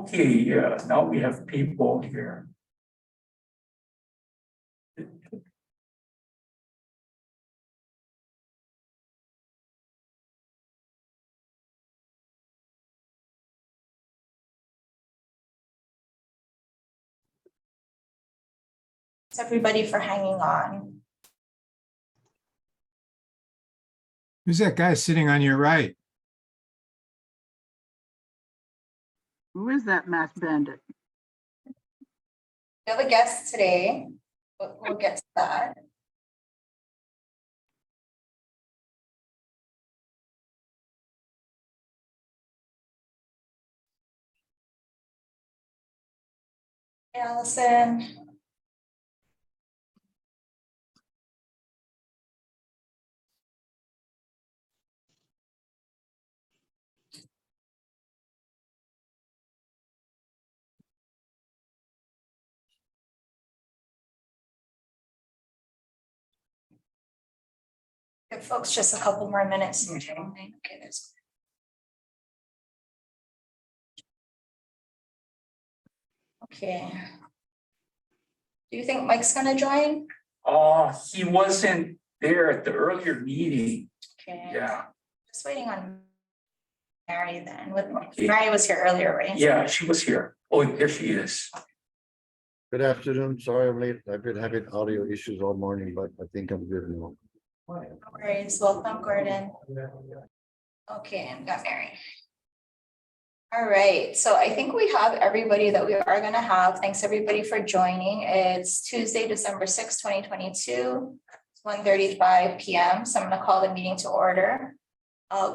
Okay, yeah, now we have people here. Thanks everybody for hanging on. Who's that guy sitting on your right? Who is that masked bandit? We have a guest today, but we'll get to that. Hey, Allison. Give folks just a couple more minutes. Okay, there's. Okay. Do you think Mike's gonna join? He wasn't there at the earlier meeting. Okay. Yeah, Just waiting on Mary then. Mary was here earlier, right? yeah, she was here. Oh, there she is. Good afternoon. Sorry I'm late. I've been having audio issues all morning, but I think I'm good now. No worries. Welcome, Gordon. Okay, and got Mary. All right, so I think we have everybody that we are gonna have. Thanks everybody for joining. It's Tuesday, December 6th, 2022. It's 1:35 p.m. So I'm gonna call the meeting to order.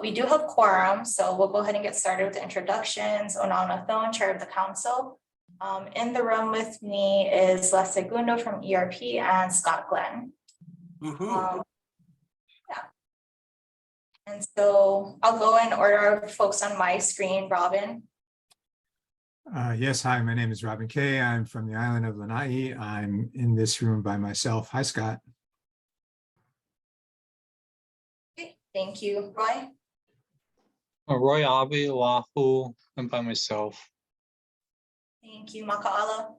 We do have quorum, so we'll go ahead and get started with the introductions. Onana Thone, Chair of the Council. In the room with me is Les Segundo from ERP and Scott Glenn. And so I'll go in order of folks on my screen. Robin. Yes, hi, my name is Robin Kay. I'm from the island of Lanai. I'm in this room by myself. Hi, Scott. Okay, thank you. Roy. Roy Avi, Oahu, and by myself. Thank you. Maka'ala.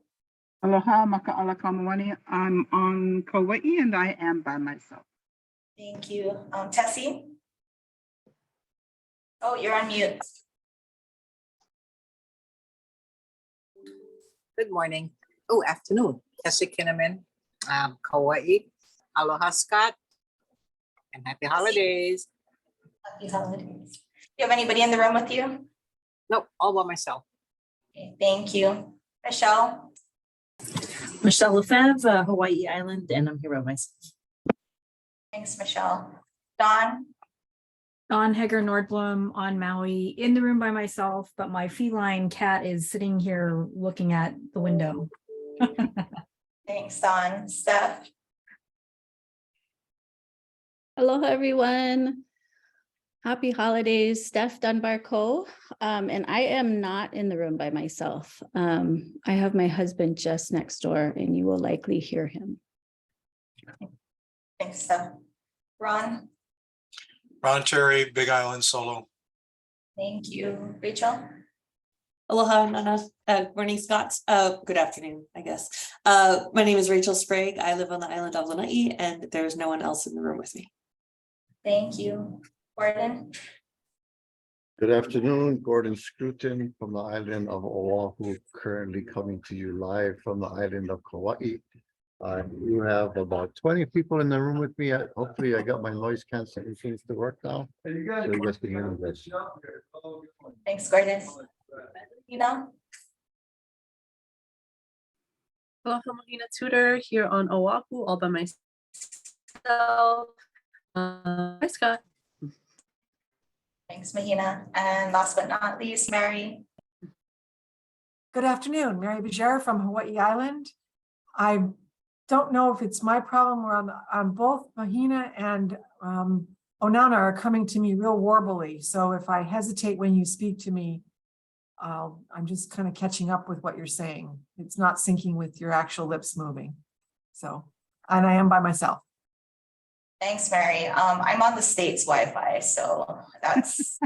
Aloha, maka'ala kamawani. I'm on Kauai and I am by myself. Thank you. Tessie. Oh, you're on mute. Good morning. Oh, afternoon. Tessie Kinnaman, Kauai. Aloha, Scott. And happy holidays. Happy holidays. Do you have anybody in the room with you? Nope, all by myself. Okay, thank you. Michelle. Michelle Lefebvre, Hawaii Island, and I'm here by myself. Thanks, Michelle. Dawn. Dawn Heger Nordblom on Maui, in the room by myself, but my feline cat is sitting here looking at the window. Thanks, Dawn. Steph. Aloha, everyone. Happy holidays, Steph Dunbar-Coe. And I am not in the room by myself. I have my husband just next door and you will likely hear him. Thanks, Steph. Ron. Ron Terry, Big Island solo. Thank you. Rachel. Aloha, Nana. Morning, Scott. Good afternoon, I guess. My name is Rachel Sprague. I live on the island of Lanai, and there's no one else in the room with me. Thank you. Gordon. Good afternoon, Gordon Scruton from the island of Oahu, currently coming to you live from the island of Kauai. You have about 20 people in the room with me. Hopefully I got my noise canceling machines to work now. So you guys can hear me this. Thanks, Gordon. You know. Aloha, Mahina Tudor here on Oahu, all by myself. Hi, Scott. Thanks, Mahina. And last but not least, Mary. Good afternoon, Mary Bajera from Hawaii Island. I don't know if it's my problem or on both Mahina and Onana are coming to me real warbly. So if I hesitate when you speak to me, I'm just kind of catching up with what you're saying. It's not syncing with your actual lips moving. So, and I am by myself. Thanks, Mary. I'm on the State's Wi-Fi, so that's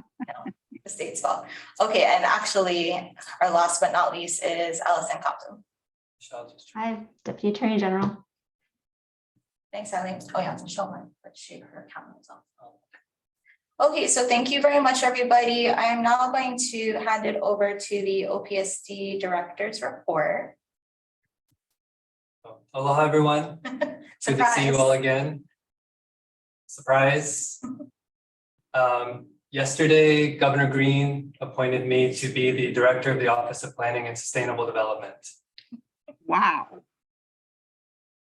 the Statesville. Okay, and actually, our last but not least is Allison Compton. Hi, Deputy Attorney General. Thanks, Eileen. Oh, yeah, Michelle went, but her camera was off. Okay, so thank you very much, everybody. I am now going to hand it over to the OPSD Director's report. Aloha, everyone. Good to see you all again. Surprise. Yesterday, Governor Green appointed me to be the Director of the Office of Planning and Sustainable Development. Wow.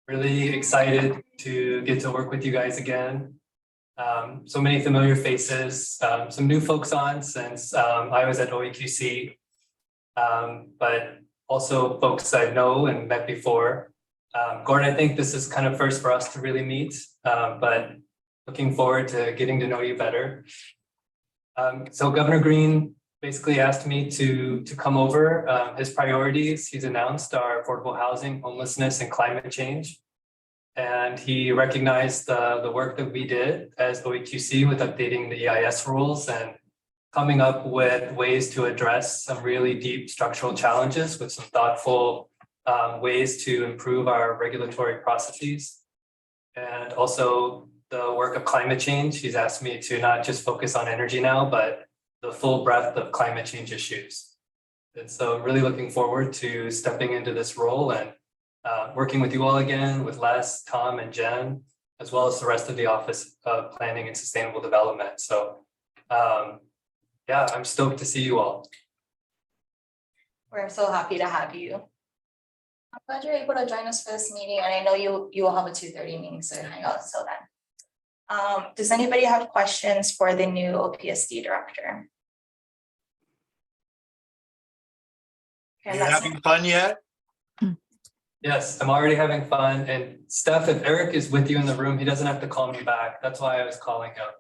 Really excited to get to work with you guys again. So many familiar faces, some new folks on since I was at OEQC, but also folks I know and met before. Gordon, I think this is kind of first for us to really meet, but looking forward to getting to know you better. So Governor Green basically asked me to come over. His priorities, he's announced, are affordable housing, homelessness, and climate change. And he recognized the work that we did as OEQC with updating the EIS rules and coming up with ways to address some really deep structural challenges with some thoughtful ways to improve our regulatory processes. And also the work of climate change. He's asked me to not just focus on energy now, but the full breadth of climate change issues. And so really looking forward to stepping into this role and working with you all again, with Les, Tom, and Jen, as well as the rest of the Office of Planning and Sustainable Development. So yeah, I'm stoked to see you all. We're so happy to have you. I'm glad you're able to join us for this meeting, and I know you will have a 2:30 meeting, so hang out until then. Does anybody have questions for the new OPSD Director? Are you having fun yet? Yes, I'm already having fun. And Steph, if Eric is with you in the room, he doesn't have to call me back. That's why I was calling him.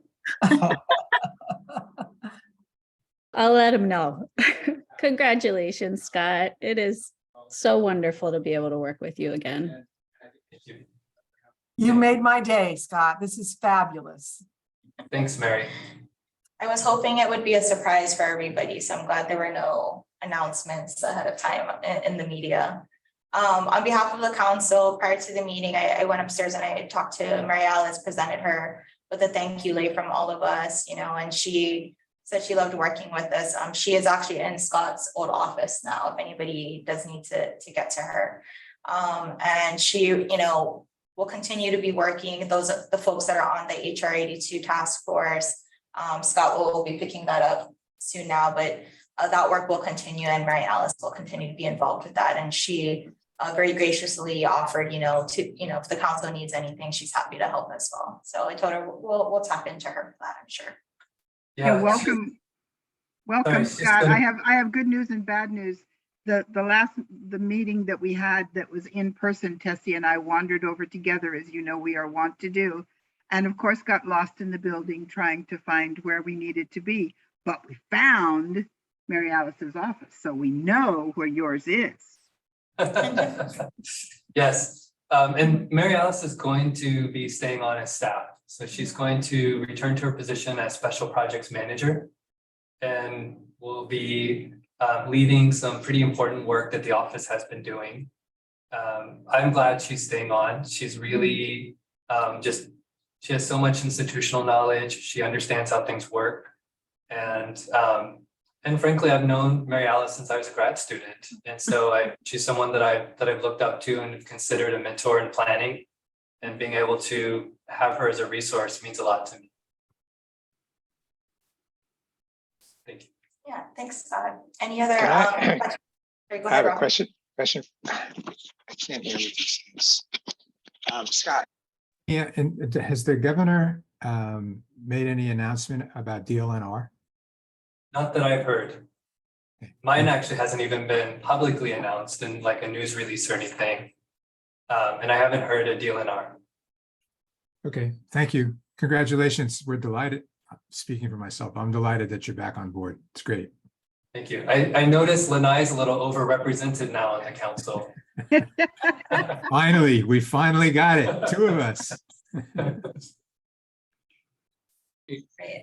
I'll let him know. Congratulations, Scott. It is so wonderful to be able to work with you again. Thank you. You made my day, Scott. This is fabulous. Thanks, Mary. I was hoping it would be a surprise for everybody, so I'm glad there were no announcements ahead of time in the media. On behalf of the council, prior to the meeting, I went upstairs and I talked to Marialice, presented her with a thank you lei from all of us, and she said she loved working with us. She is actually in Scott's old office now, if anybody does need to get to her. And she, will continue to be working. Those are the folks that are on the HR 82 task force. Scott will be picking that up soon now, but that work will continue, and Marialice will continue to be involved with that. And she very graciously offered, if the council needs anything, she's happy to help as well. So I told her we'll tap into her for that, I'm sure. Yeah, welcome. Welcome, Sorry, Scott. I have good news and bad news. The meeting that we had that was in person, Tessie and I wandered over together, as you know we are wont to do, and of course got lost in the building trying to find where we needed to be. But we found Marialice's office, so we know where yours is. Yes, and Marialice is going to be staying on as staff. So she's going to return to her position as Special Projects Manager and will be leading some pretty important work that the office has been doing. I'm glad she's staying on. She's really she has so much institutional knowledge. She understands how things work. And frankly, I've known Marialice since I was a grad student. And so she's someone that I've looked up to and considered a mentor in planning, and being able to have her as a resource means a lot to me. Thank you. Yeah, thanks, Scott. Any other questions? Sorry, go I ahead, have a Rob. question. I can't hear you. Scott. Yeah, and has the governor made any announcement about DLNR? Not that I've heard. Mine actually hasn't even been publicly announced in like a news release or anything. And I haven't heard a DLNR. Okay, thank you. Congratulations. We're delighted. Speaking for myself, I'm delighted that you're back on board. It's great. Thank you. I noticed Lanai is a little overrepresented now on the council. Finally, we finally got it. Two of us.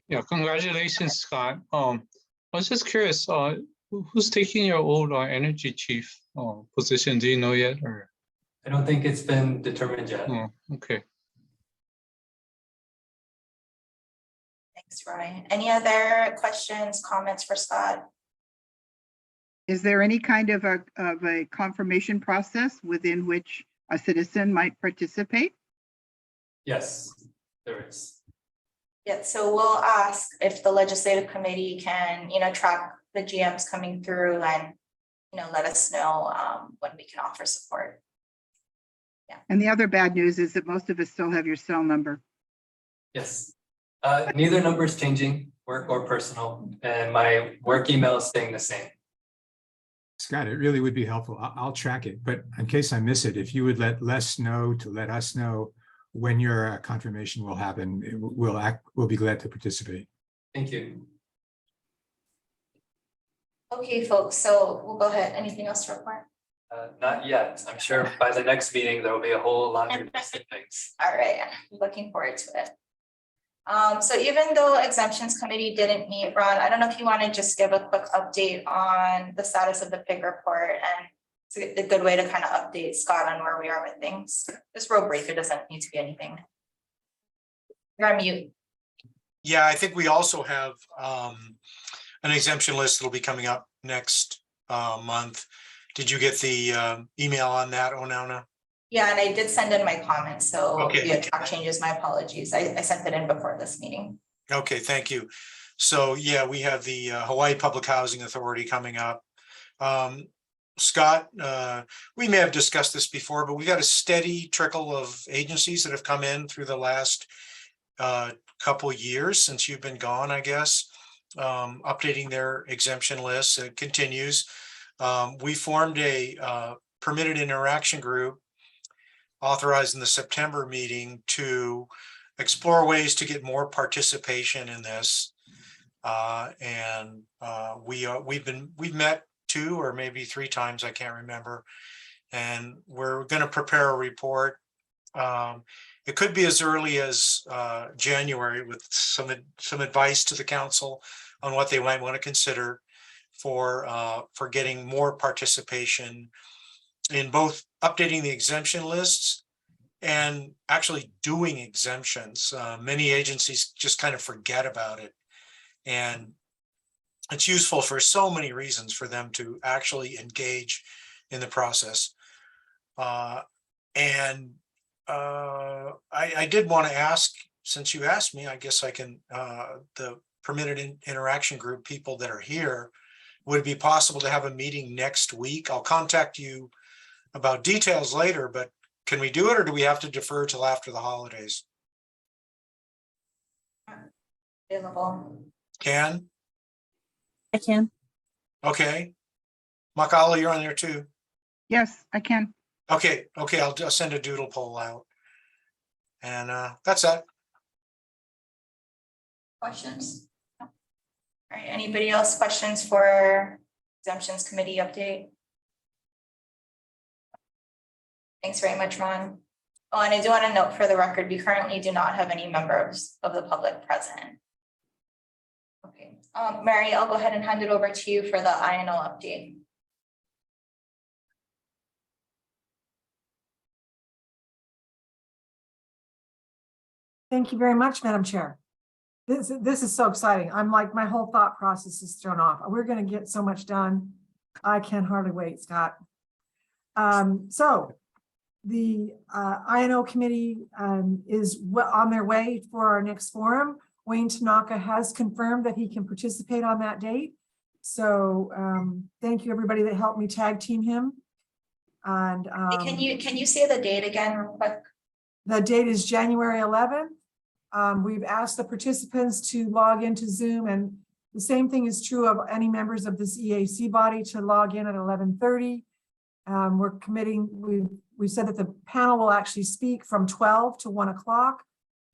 Yeah, congratulations, Scott. I was just curious, who's taking your old energy chief position? Do you know yet, or? I don't think it's been determined yet. Oh, okay. Thanks, Roy. Any other questions, comments for Scott? Is there any kind of a confirmation process within which a citizen might participate? Yes, there is. Yeah, so we'll ask if the legislative committee can, track the GMs coming through and, let us know when we can offer support. And the other bad news is that most of us still have your cell number. Yes. Neither number is changing, work or personal, and my work email is staying the same. Scott, it really would be helpful. I'll track it, but in case I miss it, if you would let Les know to let us know when your confirmation will happen, we'll be glad to participate. Thank you. Okay, folks, so we'll go ahead. Anything else to report? Not yet. I'm sure by the next meeting, there will be a whole laundry list of things. All right, looking forward to it. So even though exemptions committee didn't meet, Ron, I don't know if you want to just give a quick update on the status of the PIG report, and it's a good way to kind of update Scott on where we are with things. This road breaker doesn't need to be anything. You're on mute. Yeah, I think we also have an exemption list that'll be coming up next month. Did you get the email on that, Onana? Yeah, and I did send in my comments, so Okay. via track changes, my apologies. I sent it in before this meeting. Okay, thank you. So yeah, we have the Hawaii Public Housing Authority coming up. Scott, we may have discussed this before, but we got a steady trickle of agencies that have come in through the last couple years since you've been gone, I guess, updating their exemption lists. It continues. We formed a permitted interaction group authorized in the September meeting to explore ways to get more participation in this. We've met 2 or maybe 3 times, I can't remember. And we're going to prepare a report. It could be as early as January with some advice to the council on what they might want to consider for getting more participation in both updating the exemption lists and actually doing exemptions. Many agencies just kind of forget about it. And it's useful for so many reasons for them to actually engage in the process. I did want to ask, since you asked me, I guess I can, the permitted interaction group people that are here, would it be possible to have a meeting next week? I'll contact you about details later, but can we do it, or do we have to defer till after the holidays? Available. Can? I can. Okay. Makala, you're on there too. Yes, I can. Okay, I'll just send a doodle poll out. And that's that. Questions? No. All right, anybody else questions for exemptions committee update? Thanks very much, Ron. Oh, and I do want to note for the record, we currently do not have any members of the public present. Okay, Mary, I'll go ahead and hand it over to you for the INO update. Thank you very much, Madam Chair. This is so exciting. I'm like, my whole thought process is thrown off. We're going to get so much done. I can hardly wait, Scott. So the INO committee is on their way for our next forum. Wayne Tanaka has confirmed that he can participate on that date. So thank you, everybody that helped me tag team him. And Can you say the date again real quick? The date is January 11th. We've asked the participants to log into Zoom, and the same thing is true of any members of this EAC body to log in at 11:30. We're committing, we said that the panel will actually speak from 12 to 1 o'clock,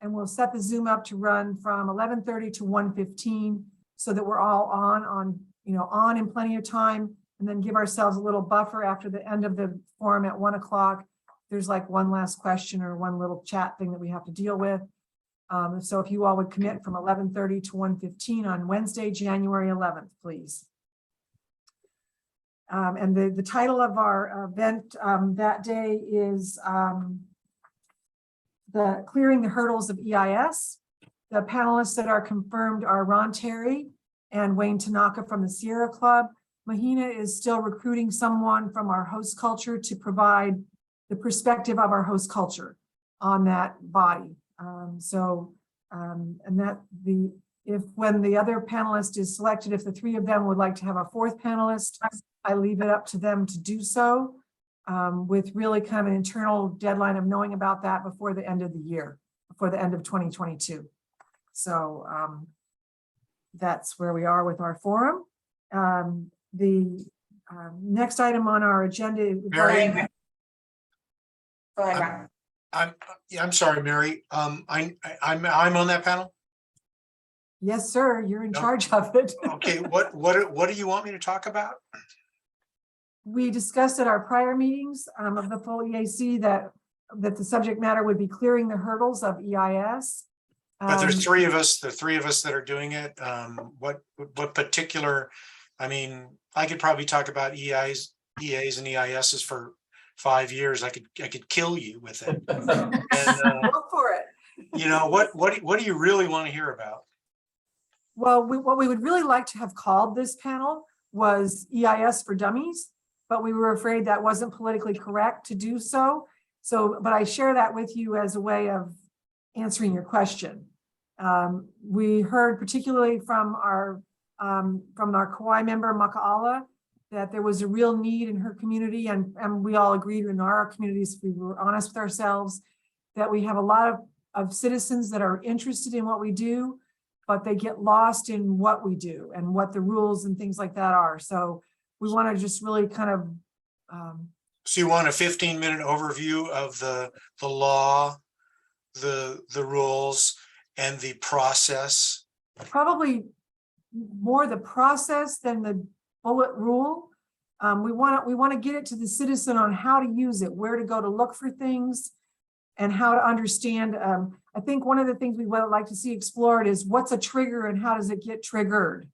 and we'll set the Zoom up to run from 11:30 to 1:15 so that we're all on in plenty of time, and then give ourselves a little buffer after the end of the forum at 1 o'clock. There's like one last question or one little chat thing that we have to deal with. So if you all would commit from 11:30 to 1:15 on Wednesday, January 11th, please. And the title of our event that day is the Clearing the Hurdles of EIS. The panelists that are confirmed are Ron Terry and Wayne Tanaka from the Sierra Club. Mahina is still recruiting someone from our host culture to provide the perspective of our host culture on that body. And that when the other panelist is selected, if the three of them would like to have a fourth panelist, I leave it up to them to do so, with really kind of an internal deadline of knowing about that before the end of the year, before the end of 2022. So that's where we are with our forum. The next item on our agenda. Mary? Go ahead, Ron. I'm sorry, Mary. I'm on that panel? Yes, sir. You're in charge of it. Okay, what do you want me to talk about? We discussed at our prior meetings of the full EAC that the subject matter would be clearing the hurdles of EIS. But there's three of us, the three of us that are doing it. What particular, I mean, I could probably talk about EAs and EISs for 5 years. I could kill you with it. And, Go for it. You know, what do you really want to hear about? Well, what we would really like to have called this panel was EIS for Dummies, but we were afraid that wasn't politically correct to do so. But I share that with you as a way of answering your question. We heard particularly from our Kauai member, Maka'ala, that there was a real need in her community, and we all agreed in our communities, if we were honest with ourselves, that we have a lot of citizens that are interested in what we do, but they get lost in what we do and what the rules and things like that are. So we want to just really kind of. So you want a 15-minute overview of the law, the rules, and the process? Probably more the process than the bullet rule. We want to get it to the citizen on how to use it, where to go to look for things, and how to understand. I think one of the things we would like to see explored is what's a trigger and how does it get triggered.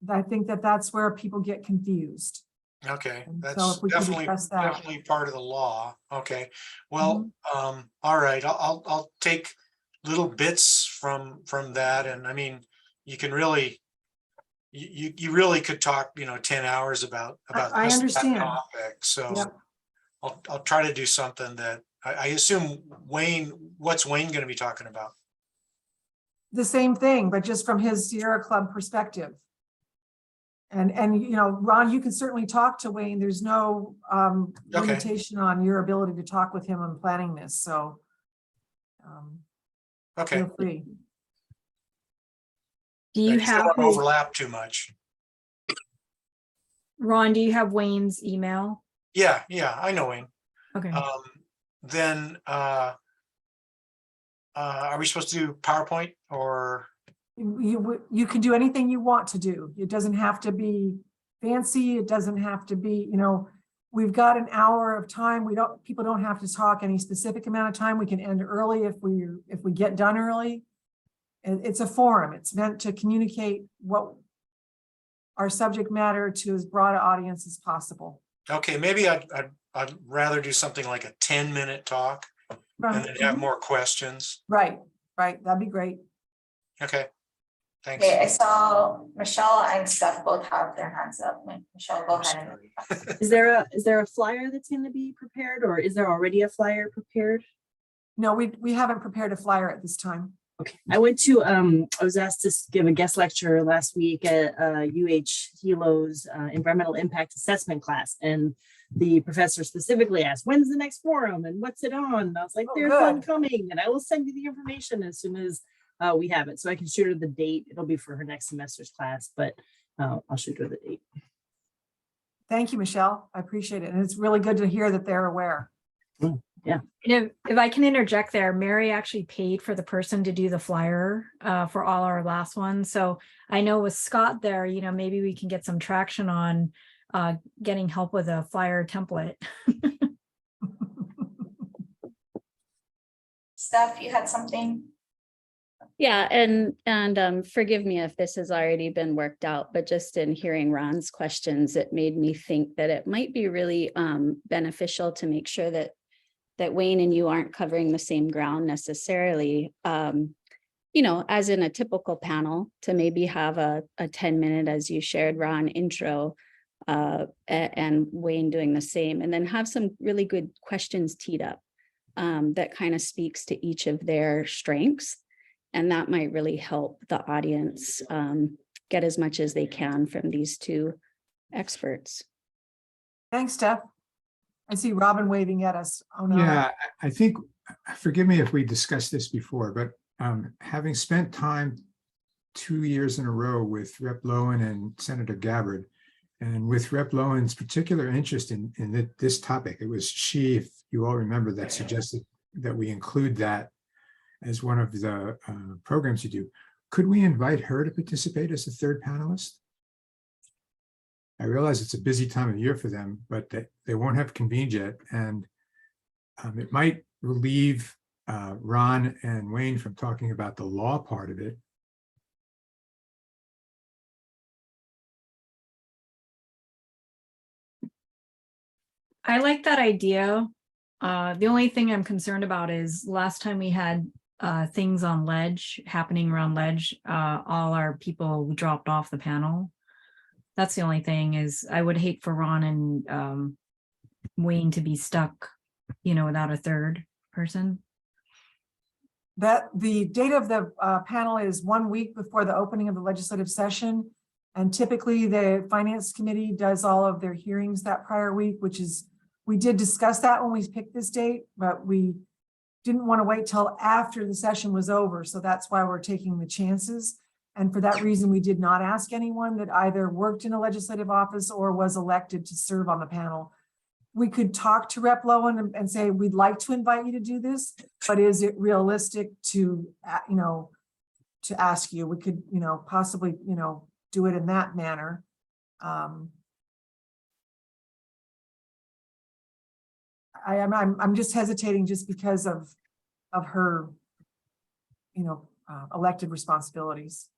I think that's where people get confused. Okay, So that's if we could definitely address that. definitely part of the law. Okay, well, all right, I'll take little bits from that, and I mean, you can really, you really could talk, 10 hours about I this, understand. that topic. So Yep. I'll try to do something that I assume what's Wayne going to be talking about? The same thing, but just from his Sierra Club perspective. And Ron, you can certainly talk to Wayne. There's no limitation on your ability to talk with him on planning this. So Okay. feel free. Do you I just don't have want to overlap too much? Ron, do you have Wayne's email? Yeah, I know Wayne. Okay. Then are we supposed to do PowerPoint or? You can do anything you want to do. It doesn't have to be fancy. It doesn't have to be, we've got an hour of time. People don't have to talk any specific amount of time. We can end early if we get done early. It's a forum. It's meant to communicate what our subject matter to as broad an audience as possible. Okay, maybe I'd rather do something like a 10-minute talk and then have more questions. Right. That'd be great. Okay, thanks. Okay, I saw Michelle and Steph both have their hands up. Michelle, go ahead. Is there a flyer that's going to be prepared, or is there already a flyer prepared? No, we haven't prepared a flyer at this time. Okay, I was asked to give a guest lecture last week at Hilo's environmental impact assessment class, and the professor specifically asked, when's the next forum and what's it on? And I was like, there's one coming, and I will send you the information as soon as we have it. So I can shoot her the date. It'll be for her next semester's class, but I'll shoot her the date. Thank you, Michelle. I appreciate it. And it's really good to hear that they're aware. Yeah. If I can interject there, Mary actually paid for the person to do the flyer for all our last ones. So I know with Scott there, maybe we can get some traction on getting help with a flyer template. Steph, you had something? Yeah, and forgive me if this has already been worked out, but just in hearing Ron's questions, it made me think that it might be really beneficial to make sure that Wayne and you aren't covering the same ground necessarily. You know, as in a typical panel, to maybe have a 10-minute, as you shared, Ron, intro, and Wayne doing the same, and then have some really good questions teed up that kind of speaks to each of their strengths. And that might really help the audience get as much as they can from these two experts. Thanks, Steph. I see Robin waving at us. Oh, no. Yeah, I think, forgive me if we discussed this before, but having spent time 2 years in a row with Rep. Lowen and Senator Gabbard, and with Rep. Lowen's particular interest in this topic, it was she, if you all remember, that suggested that we include that as one of the programs you do. Could we invite her to participate as a third panelist? I realize it's a busy time of year for them, but they won't have convened yet, and it might relieve Ron and Wayne from talking about the law part of it. I like that idea. The only thing I'm concerned about is last time we had things on Ledge happening around Ledge, all our people dropped off the panel. That's the only thing, is I would hate for Ron and Wayne to be stuck, you know, without a third person. That the date of the panel is 1 week before the opening of the legislative session. And typically the Finance Committee does all of their hearings that prior week, which is, we did discuss that when we picked this date, but we didn't want to wait till after the session was over. So that's why we're taking the chances. And for that reason, we did not ask anyone that either worked in a legislative office or was elected to serve on the panel. We could talk to Rep. Lowen and say, we'd like to invite you to do this, but is it realistic to, you know, to ask you? We could, you know, possibly, you know, do it in that manner. I'm just hesitating just because of her, you know, elected responsibilities.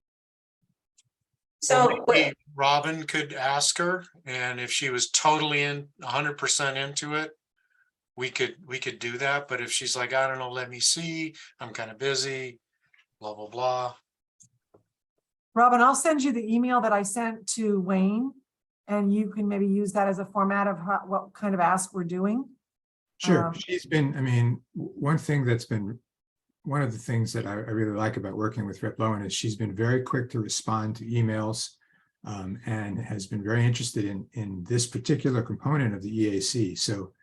So Maybe Robin could ask her, and if she was totally 100% into it, we could do that. But if she's like, I don't know, let me see, I'm kind of busy, blah, blah, blah. Robin, I'll send you the email that I sent to Wayne, and you can maybe use that as a format of what kind of ask we're doing. Sure, she's been, I mean, one of the things that I really like about working with Rep. Lowen is she's been very quick to respond to emails, and has been very interested in this particular component of the EAC. So,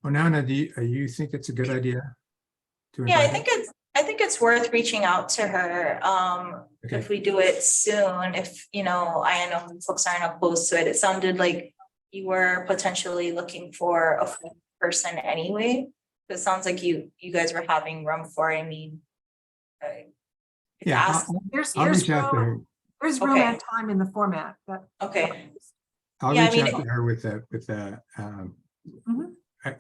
Onana, do you think it's a good idea to invite yeah, her? I think it's worth reaching out to her. Okay. If we do it soon, if, you know, I know folks aren't opposed to it. It sounded like you were potentially looking for a full person anyway. It sounds like you guys were having room for, I mean. Yeah, I'll reach out to her. There's room Okay. and time in the format. Okay. I'll Yeah, I reach mean, out to her with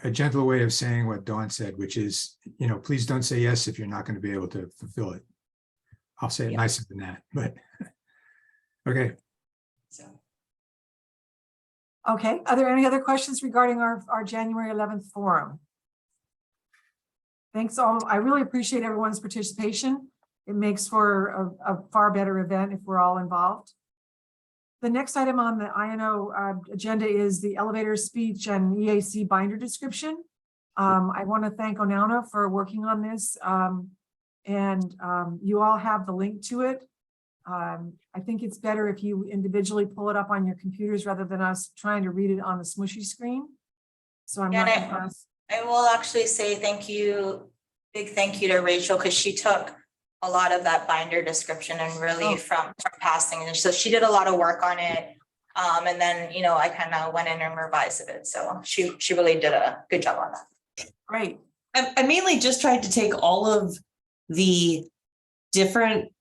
a gentle way of saying what Dawn said, which is, you know, please don't say yes if you're not going to be able to fulfill it. I'll say it nicer than that, but okay. Okay, are there any other questions regarding our January 11th forum? Thanks all. I really appreciate everyone's participation. It makes for a far better event if we're all involved. The next item on the INO agenda is the elevator speech and EAC binder description. I want to thank Onana for working on this, and you all have the link to it. I think it's better if you individually pull it up on your computers rather than us trying to read it on the smushy screen. So I'm not going to ask. I will actually say thank you, big thank you to Rachel, because she took a lot of that binder description and really from passing. And so she did a lot of work on it. And then, you know, I kind of went in and revised it. So she really did a good job on that. Great. I mainly just tried to take all of the different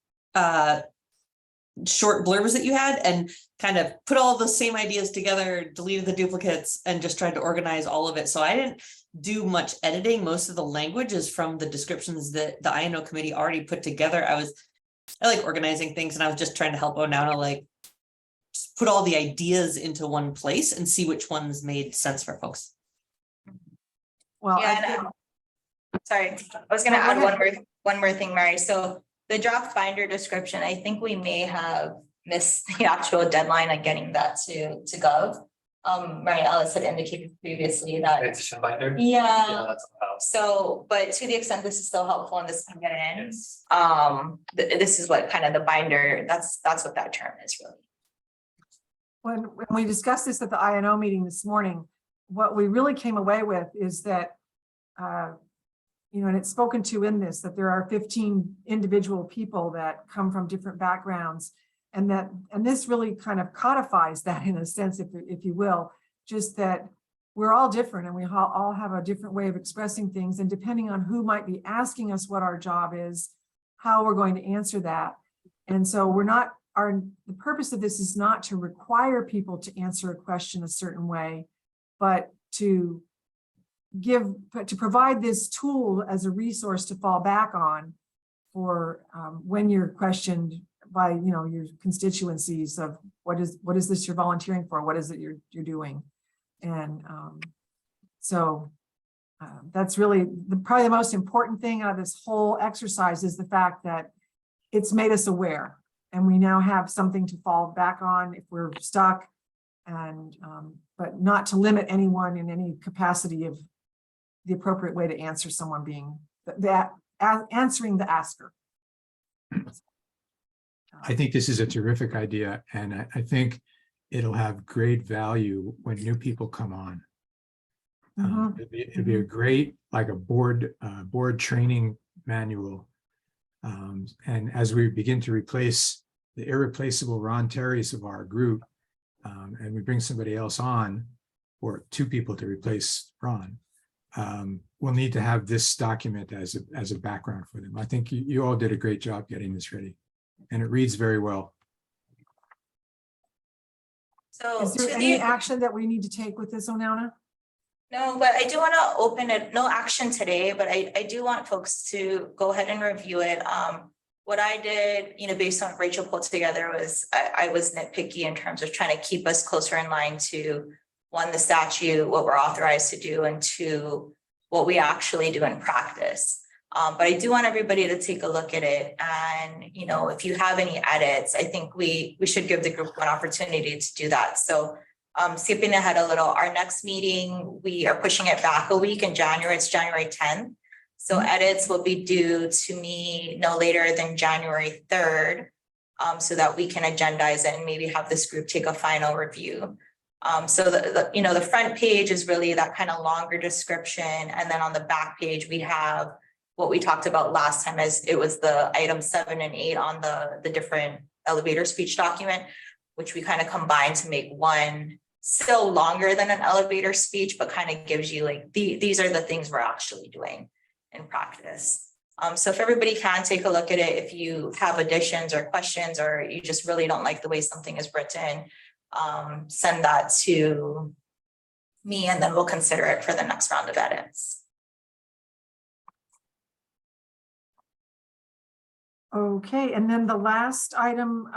short blurbs that you had and kind of put all the same ideas together, deleted the duplicates, and just tried to organize all of it. So I didn't do much editing. Most of the language is from the descriptions that the INO committee already put together. I was I like organizing things, and I was just trying to help Onana like just put all the ideas into one place and see which ones made sense for folks. Well, Yeah, sorry, I was gonna No, go add ahead. one more thing, Mary. So the draft binder description, I think we may have missed the actual deadline of getting that to Gov. Mary Alice had indicated previously that, Petition binder. yeah, That's about. so, but to the extent this is still helpful and this can get in, Yes. this is what kind of the binder, that's what that term is really. When we discussed this at the INO meeting this morning, what we really came away with is that, and it's spoken to in this, that there are 15 individual people that come from different backgrounds. And this really kind of codifies that in a sense, if you will, just that we're all different and we all have a different way of expressing things. And depending on who might be asking us what our job is, how we're going to answer that. And so the purpose of this is not to require people to answer a question a certain way, but to provide this tool as a resource to fall back on for when you're questioned by your constituencies of what is this you're volunteering for, what is it you're doing. And so that's really probably the most important thing out of this whole exercise is the fact that it's made us aware and we now have something to fall back on if we're stuck, and but not to limit anyone in any capacity of the appropriate way to answer someone being answering the asker. I think this is a terrific idea, and I think it'll have great value when new people come on. It'd be a great, like a board training manual. And as we begin to replace the irreplaceable Ron Terrys of our group, and we bring somebody else on, or two people to replace Ron, we'll need to have this document as a background for them. I think you all did a great job getting this ready, and it reads very well. So is there any action that we need to take with this, Onana? No, but I do want to open it, no action today, but I do want folks to go ahead and review it. What I did, based on what Rachel put together was I was nitpicky in terms of trying to keep us closer in line to one, the statute, what we're authorized to do, and two, what we actually do in practice. But I do want everybody to take a look at it. And, if you have any edits, I think we should give the group one opportunity to do that. So skipping ahead a little, our next meeting, we are pushing it back a week in January. It's January 10th. So edits will be due to me no later than January 3rd, so that we can agendize it and maybe have this group take a final review. So the front page is really that kind of longer description. And then on the back page, we have what we talked about last time, as it was the item 7 and 8 on the different elevator speech document, which we kind of combined to make one still longer than an elevator speech, but kind of gives you like, these are the things we're actually doing in practice. So if everybody can take a look at it, if you have additions or questions, or you just really don't like the way something is written, send that to me and then we'll consider it for the next round of edits. Okay, and then the last item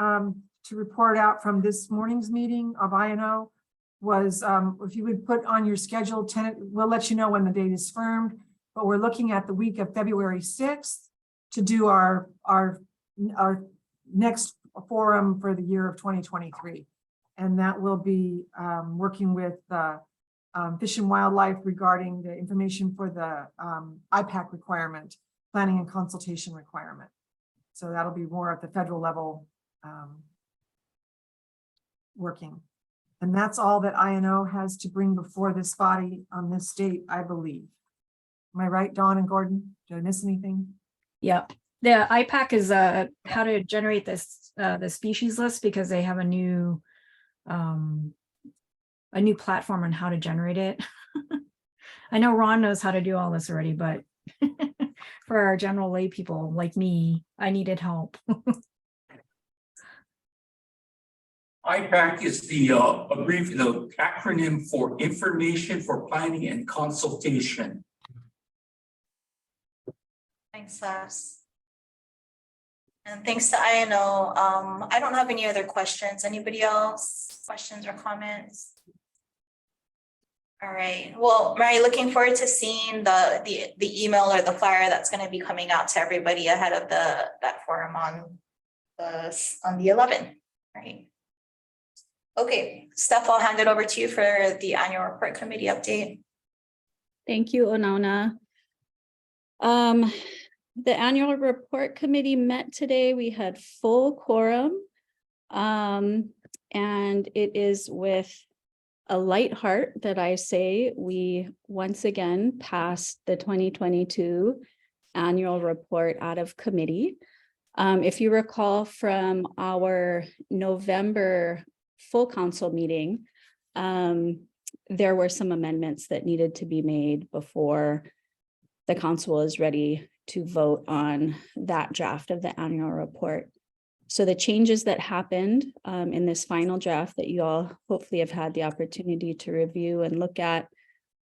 to report out from this morning's meeting of INO was if you would put on your schedule, we'll let you know when the date is firmed, but we're looking at the week of February 6th to do our next forum for the year of 2023. And that will be working with Fish and Wildlife regarding the information for the IPAC requirement, planning and consultation requirement. So that'll be more at the federal level working. And that's all that INO has to bring before this body on this date, I believe. Am I right, Dawn and Gordon? Did I miss anything? Yeah, the IPAC is how to generate this the species list, because they have a new platform on how to generate it. I know Ron knows how to do all this already, but for our general lay people like me, I needed help. IPAC is the acronym for Information for Planning and Consultation. Thanks, Les. And thanks to INO, I don't have any other questions. Anybody else? Questions or comments? All right, well, Mary, looking forward to seeing the email or the flyer that's going to be coming out to everybody ahead of that forum on the 11th, right? Okay, Steph, I'll hand it over to you for the annual report committee update. Thank you, Onana. The annual report committee met today. We had full quorum. And it is with a light heart that I say we once again passed the 2022 annual report out of committee. If you recall from our November full council meeting, there were some amendments that needed to be made before the council is ready to vote on that draft of the annual report. So the changes that happened in this final draft that you all hopefully have had the opportunity to review and look at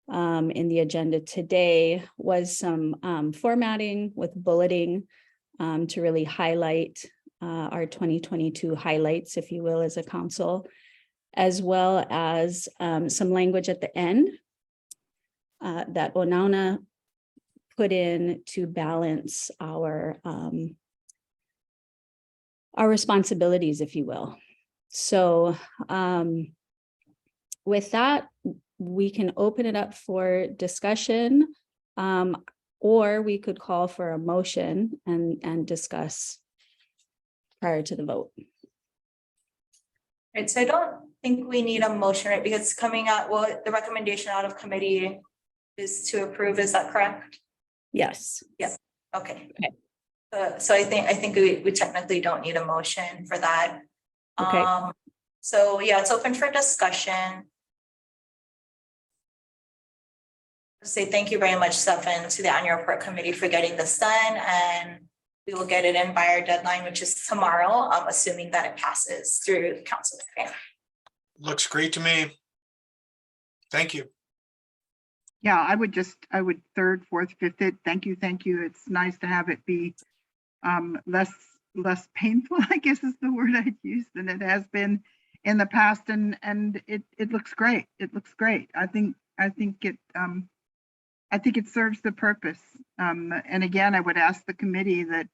in the agenda today was some formatting with bulleting to really highlight our 2022 highlights, if you will, as a council, as well as some language at the end that Onana put in to balance our responsibilities, if you will. So with that, we can open it up for discussion, or we could call for a motion and discuss prior to the vote. Right, so I don't think we need a motion, right? Because coming out, well, the recommendation out of committee is to approve, is that correct? Yes. Yes, okay. So I think we technically don't need a motion for that. Okay. So yeah, it's open for discussion. Say thank you very much, Stefan, to the annual report committee for getting this done, and we will get it in by our deadline, which is tomorrow, assuming that it passes through council. Okay. Looks great to me. Thank you. Yeah, I would third, fourth, fifth it. Thank you. It's nice to have it be less painful, I guess is the word I'd use, than it has been in the past, and it looks great. It looks great. I think it serves the purpose. And again, I would ask the committee that,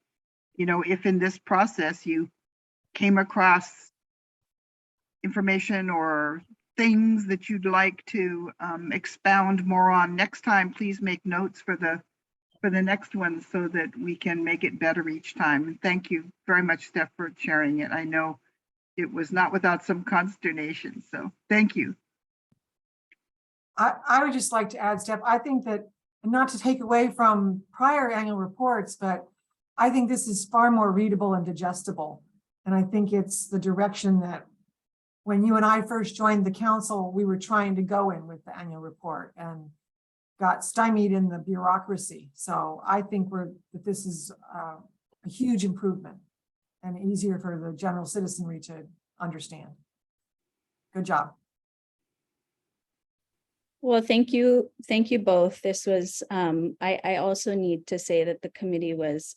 you know, if in this process you came across information or things that you'd like to expound more on next time, please make notes for the next one so that we can make it better each time. And thank you very much, Steph, for sharing it. I know it was not without some consternation, so thank you. I would just like to add, Steph, I think that, and not to take away from prior annual reports, but I think this is far more readable and digestible. And I think it's the direction that when you and I first joined the council, we were trying to go in with the annual report and got stymied in the bureaucracy. So I think that this is a huge improvement and easier for the general citizenry to understand. Good job. Well, thank you both. This was, I also need to say that the committee was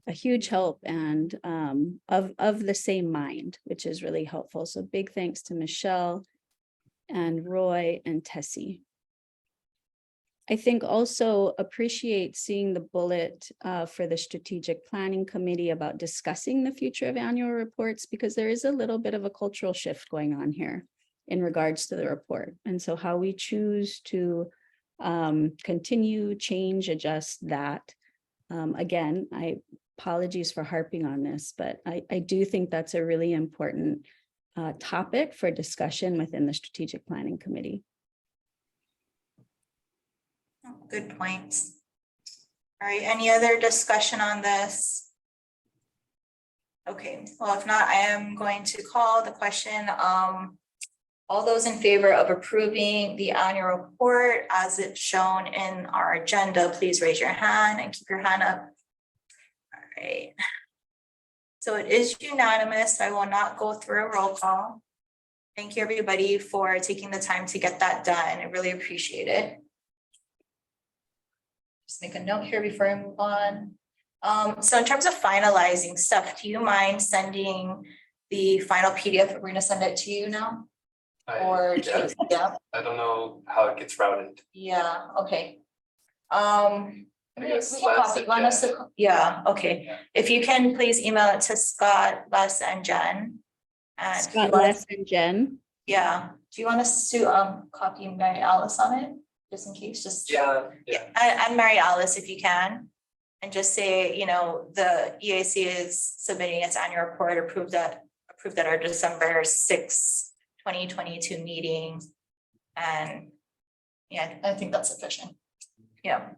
a huge help and of the same mind, which is really helpful. So big thanks to Michelle and Roy and Tessie. I think also appreciate seeing the bullet for the strategic planning committee about discussing the future of annual reports, because there is a little bit of a cultural shift going on here in regards to the report. And so how we choose to continue, change, adjust that. Again, apologies for harping on this, but I do think that's a really important topic for discussion within the strategic planning committee. Good points. All right, any other discussion on this? Okay, well, if not, I am going to call the question. All those in favor of approving the annual report as it's shown in our agenda, please raise your hand and keep your hand up. All right. So it is unanimous. I will not go through a roll call. Thank you, everybody, for taking the time to get that done. I really appreciate it. Just make a note here before I move on. So in terms of finalizing stuff, do you mind sending the final PDF? We're gonna send it to you now? Or, Yeah, yeah, I don't know how it gets routed. yeah, okay. I guess we can Les copy. and Want us to- yeah, okay. Yeah. If you can, please email it to Scott, Les, and Jen. And if you Scott, want- Les, and Jen. yeah, do you want us to copy Mary Alice on it, just in case, just? Yeah. And Mary Alice, if you can, and just say, you know, the EAC is submitting its annual report, approved at our December 6th, 2022 meeting. And yeah, I think that's sufficient. Yeah.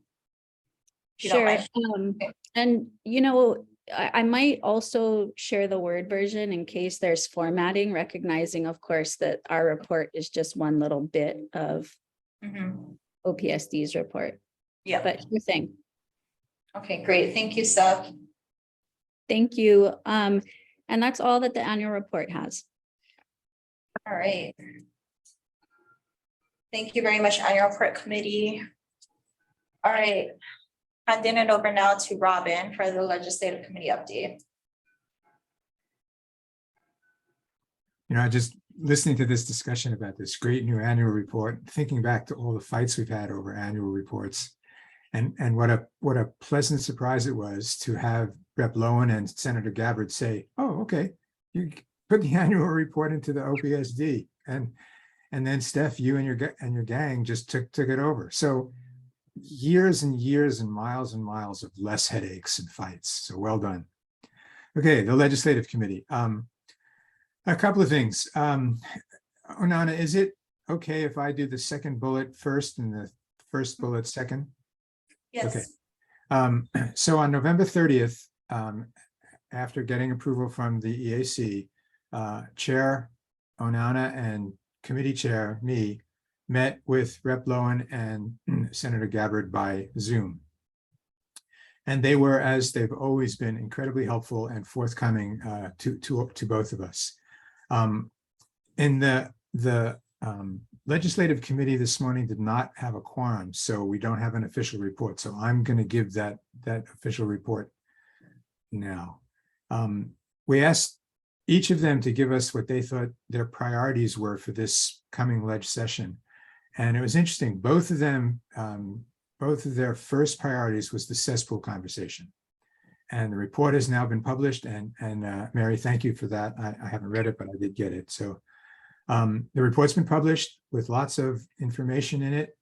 If you don't Sure. mind. And you know, I might also share the Word version in case there's formatting, recognizing, of course, that our report is just one little bit of Mhm. OPSD's report. Yeah. But sure thing. Okay, great. Thank you, Steph. Thank you. And that's all that the annual report has. All right. Thank you very much, annual report committee. All right. Handing it over now to Robin for the legislative committee update. You know, just listening to this discussion about this great new annual report, thinking back to all the fights we've had over annual reports, and what a pleasant surprise it was to have Rep. Lowen and Senator Gabbard say, "Oh, okay, you put the annual report into the OPSD," and then Steph, you and your gang just took it over. So years and years and miles of less headaches and fights. So well done. Okay, the legislative committee. A couple of things. Onana, is it okay if I do the second bullet first and the first bullet second? Yes. Okay. So on November 30th, after getting approval from the EAC, Chair Onana and Committee Chair, me, met with Rep. Lowen and Senator Gabbard by Zoom. And they were, as they've always been, incredibly helpful and forthcoming to both of us. In the legislative committee this morning did not have a quorum, so we don't have an official report. So I'm going to give that official report now. We asked each of them to give us what they thought their priorities were for this coming leg session. And it was interesting. Both of them, both of their first priorities was the cesspool conversation. And the report has now been published. And Mary, thank you for that. I haven't read it, but I did get it. So the report's been published with lots of information in it.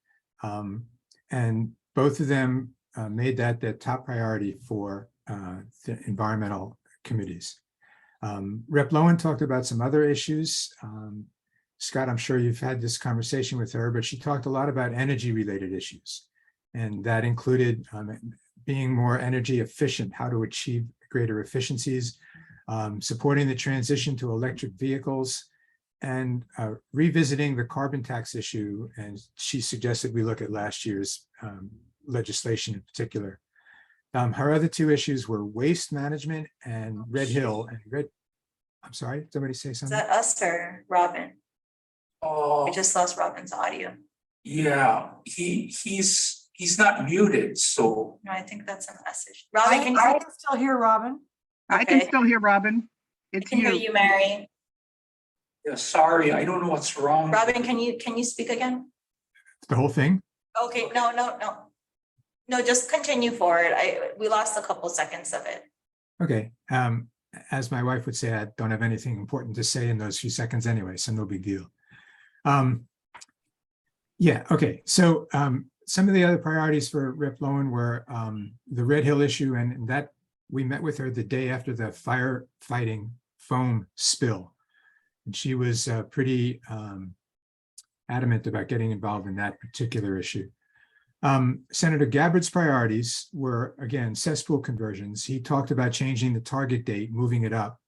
And both of them made that their top priority for the environmental committees. Rep. Lowen talked about some other issues. Scott, I'm sure you've had this conversation with her, but she talked a lot about energy related issues. And that included being more energy efficient, how to achieve greater efficiencies, supporting the transition to electric vehicles, and revisiting the carbon tax issue. And she suggested we look at last year's legislation in particular. Her other two issues were waste management and Red Hill. And I'm sorry, did somebody say Is something? that us or Robin? Oh, We just lost Robin's audio. yeah, he's not muted, so No, I think that's a message. I Robin, can you? can still hear Robin. I can Okay. still hear Robin. I It's can hear you. you, Mary. yeah, sorry, I don't know what's wrong. Robin, can you speak again? The whole thing? Okay, no. No, just continue forward. We lost a couple seconds of it. Okay. As my wife would say, I don't have anything important to say in those few seconds anyway, so no big deal. Yeah, okay. So some of the other priorities for Rep. Lowen were the Red Hill issue, and that we met with her the day after the firefighting foam spill. And she was pretty adamant about getting involved in that particular issue. Senator Gabbard's priorities were, again, cesspool conversions. He talked about changing the target date, moving it up.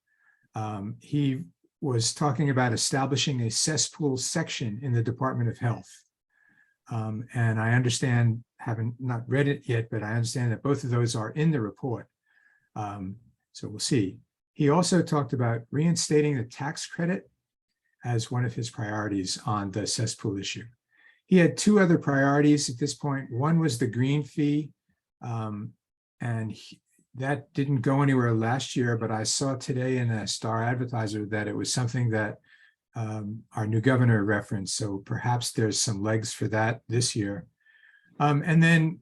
He was talking about establishing a cesspool section in the Department of Health. And I understand, having not read it yet, but I understand that both of those are in the report. So we'll see. He also talked about reinstating the tax credit as one of his priorities on the cesspool issue. He had two other priorities at this point. One was the green fee, and that didn't go anywhere last year, but I saw today in a Star Advertiser that it was something that our new governor referenced. So perhaps there's some legs for that this year. And then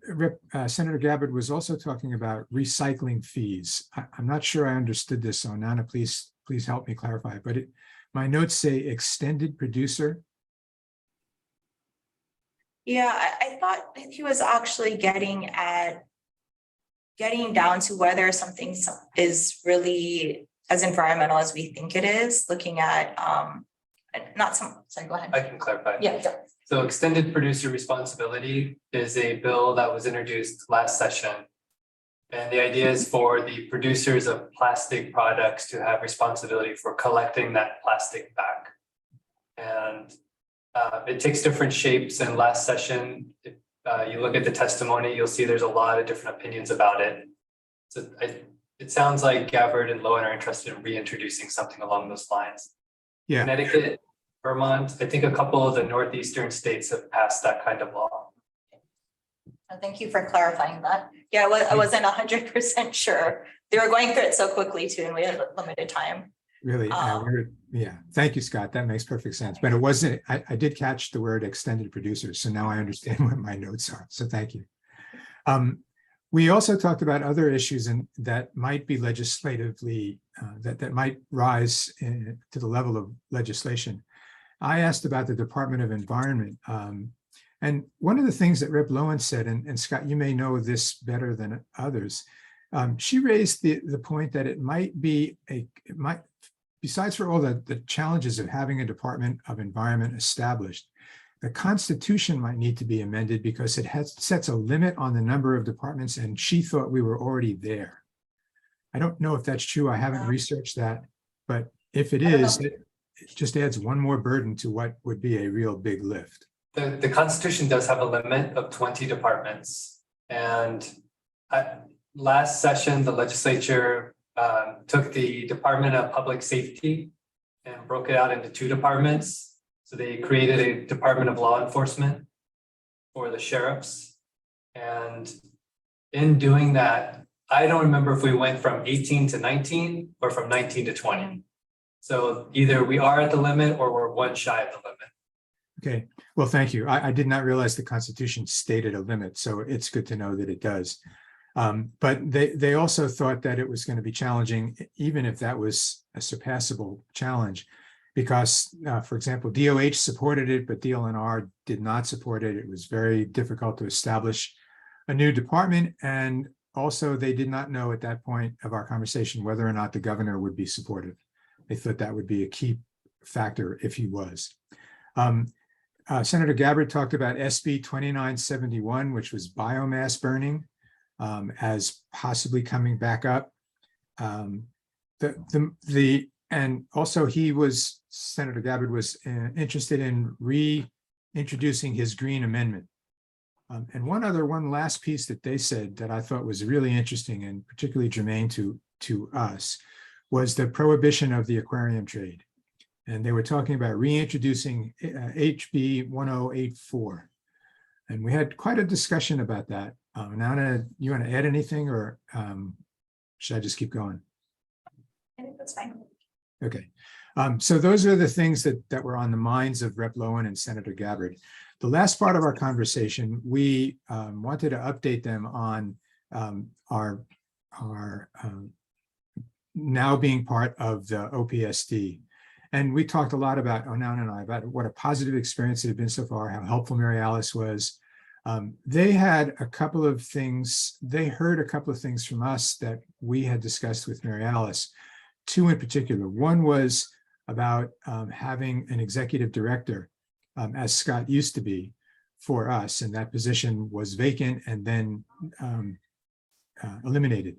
Senator Gabbard was also talking about recycling fees. I'm not sure I understood this, so Nana, please help me clarify. But my notes say extended producer. Yeah, I thought he was actually getting down to whether something is really as environmental as we think it is, looking at sorry, go ahead. I can clarify. Yeah. So extended producer responsibility is a bill that was introduced last session. And the idea is for the producers of plastic products to have responsibility for collecting that plastic back. And it takes different shapes. And last session, if you look at the testimony, you'll see there's a lot of different opinions about it. So it sounds like Gabbard and Lowen are interested in reintroducing something along those lines. Yeah. Connecticut, Vermont, I think a couple of the northeastern states have passed that kind of law. Thank you for clarifying that. Yeah, I wasn't 100% sure. They were going through it so quickly too, and we had limited time. Really? Yeah. Thank you, Scott. That makes perfect sense. But it wasn't, I did catch the word extended producers. So now I understand what my notes are. So thank you. We also talked about other issues that might be legislatively, that might rise to the level of legislation. I asked about the Department of Environment. And one of the things that Rep. Lowen said, and Scott, you may know this better than others, she raised the point that it might be besides for all the challenges of having a Department of Environment established, the Constitution might need to be amended because it sets a limit on the number of departments, and she thought we were already there. I don't know if that's true. I haven't researched that, but if it is, it just adds one more burden to what would be a real big lift. The Constitution does have a limit of 20 departments. And last session, the legislature took the Department of Public Safety and broke it out into 2 departments. So they created a Department of Law Enforcement for the sheriffs. And in doing that, I don't remember if we went from 18 to 19 or from 19 to 20. So either we are at the limit or we're one shy of the limit. Okay, well, thank you. I did not realize the Constitution stated a limit, so it's good to know that it does. But they also thought that it was going to be challenging, even if that was a surpassable challenge, because, for example, DOH supported it, but DLNR did not support it. It was very difficult to establish a new department. And also, they did not know at that point of our conversation whether or not the governor would be supportive. They thought that would be a key factor if he was. Senator Gabbard talked about SB 2971, which was biomass burning, as possibly coming back up. And also Senator Gabbard was interested in reintroducing his Green Amendment. And one last piece that they said that I thought was really interesting and particularly germane to us was the prohibition of the aquarium trade. And they were talking about reintroducing HB 1084. And we had quite a discussion about that. Nana, you want to add anything, or should I just keep going? I think that's fine. Okay. So those are the things that were on the minds of Rep. Lowen and Senator Gabbard. The last part of our conversation, we wanted to update them on our now being part of the OPSD. And we talked a lot about, Onan and I, about what a positive experience it had been so far, how helpful Mary Alice was. They had a couple of things, they heard a couple of things from us that we had discussed with Mary Alice, 2 in particular. One was about having an executive director, as Scott used to be, for us, and that position was vacant and then eliminated.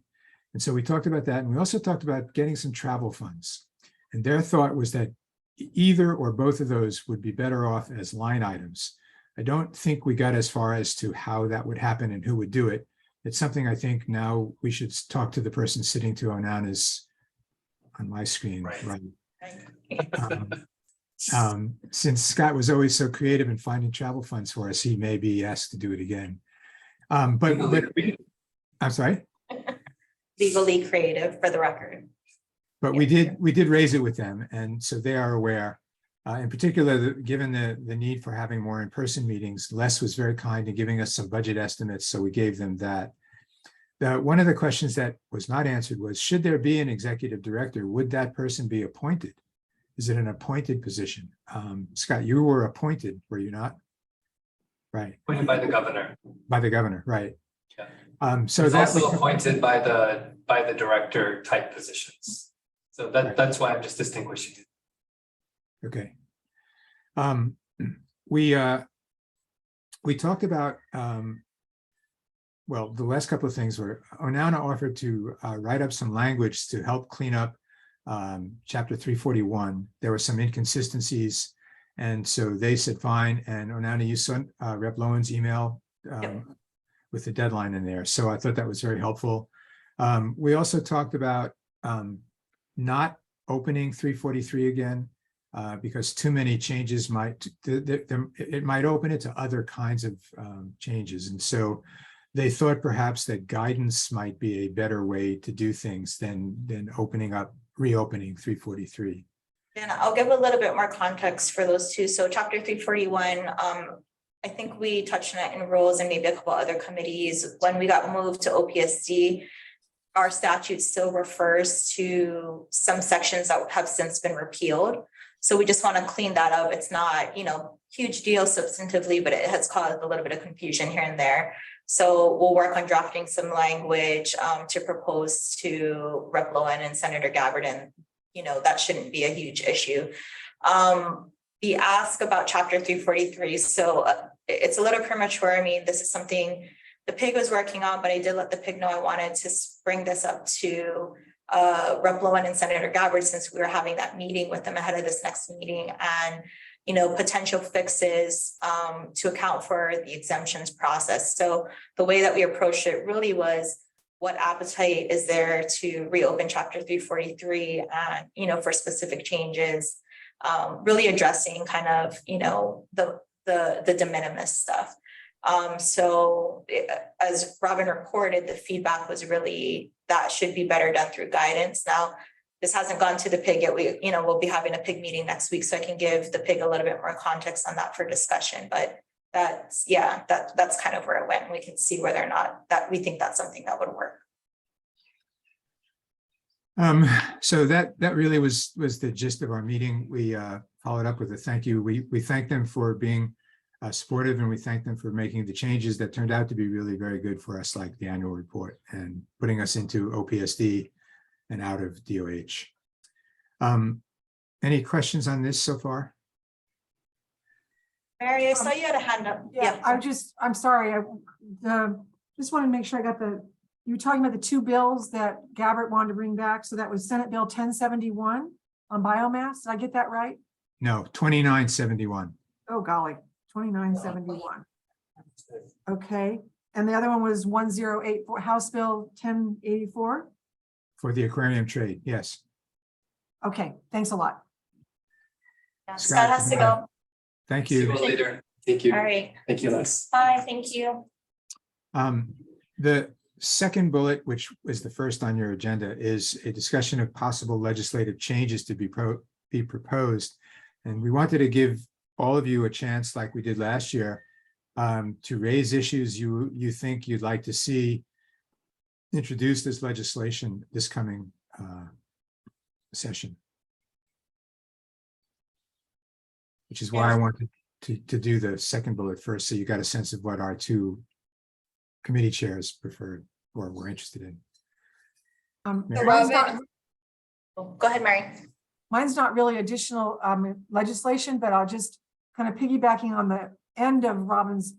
And so we talked about that, and we also talked about getting some travel funds. And their thought was that either or both of those would be better off as line items. I don't think we got as far as to how that would happen and who would do it. It's something I think now we should talk to the person sitting to Onana's on my screen. Right. Since Scott was always so creative in finding travel funds for us, he may be asked to do it again. But I'm sorry. legally creative for the record. But we did raise it with them, and so they are aware. In particular, given the need for having more in-person meetings, Les was very kind in giving us some budget estimates, so we gave them that. One of the questions that was not answered was, should there be an executive director, would that person be appointed? Is it an appointed position? Scott, you were appointed, were you not? Right. Appointed by the governor. By the governor, right. Yeah. So it's that's also appointed by the director type positions. So that's why I'm just distinguishing it. Okay. We talked about, well, the last couple of things were Onana offered to write up some language to help clean up chapter 341. There were some inconsistencies, and so they said fine. And Onana, you sent Rep. Lowen's email with the deadline in there. So I thought that was very helpful. We also talked about not opening 343 again. Because too many changes it might open it to other kinds of changes. And so they thought perhaps that guidance might be a better way to do things than reopening 343. And I'll give a little bit more context for those two. So chapter 341, I think we touched on it in rules and maybe a couple other committees. When we got moved to OPSD, our statute still refers to some sections that have since been repealed. So we just want to clean that up. It's not, huge deal substantively, but it has caused a little bit of confusion here and there. So we'll work on drafting some language to propose to Rep. Lowen and Senator Gabbard, and that shouldn't be a huge issue. The ask about chapter 343. So it's a little premature. I mean, this is something the PIG was working on, but I did let the PIG know I wanted to bring this up to Rep. Lowen and Senator Gabbard, since we were having that meeting with them ahead of this next meeting, and potential fixes to account for the exemptions process. So the way that we approached it really was, what appetite is there to reopen chapter 343 and for specific changes, really addressing kind of the de minimis stuff. As Robin reported, the feedback was really that should be better done through guidance. Now, this hasn't gone to the PIG yet. We'll be having a PIG meeting next week, so I can give the PIG a little bit more context on that for discussion. But that's kind of where it went. And we can see whether or not that we think that's something that would work. So that really was the gist of our meeting. We followed up with a thank you. We thank them for being supportive, and we thank them for making the changes that turned out to be really very good for us, like the annual report and putting us into OPSD and out of DOH. Any questions on this so far? Mary, I saw you had a hand up. Yeah. I'm sorry. I just wanted to make sure I got you were talking about the two bills that Gabbard wanted to bring back. So that was Senate Bill 1071 on biomass. Did I get that right? No, 2971. Oh, golly, 2971. Okay. And the other one was 1084, House Bill 1084. For the aquarium trade, yes. Okay, thanks a lot. Yeah, Scott has to go. Thank See you. you later. Thank you. All right. Thank you, Les. Bye. Thank you. The second bullet, which was the first on your agenda, is a discussion of possible legislative changes to be proposed. And we wanted to give all of you a chance, like we did last year, to raise issues you think you'd like to see introduce this legislation this coming session. Which is why I wanted to do the second bullet first, so you got a sense of what our two committee chairs preferred or were interested in. Go ahead, Mary. Mine's not really additional legislation, but I'll just kind of piggybacking on the end of Robin's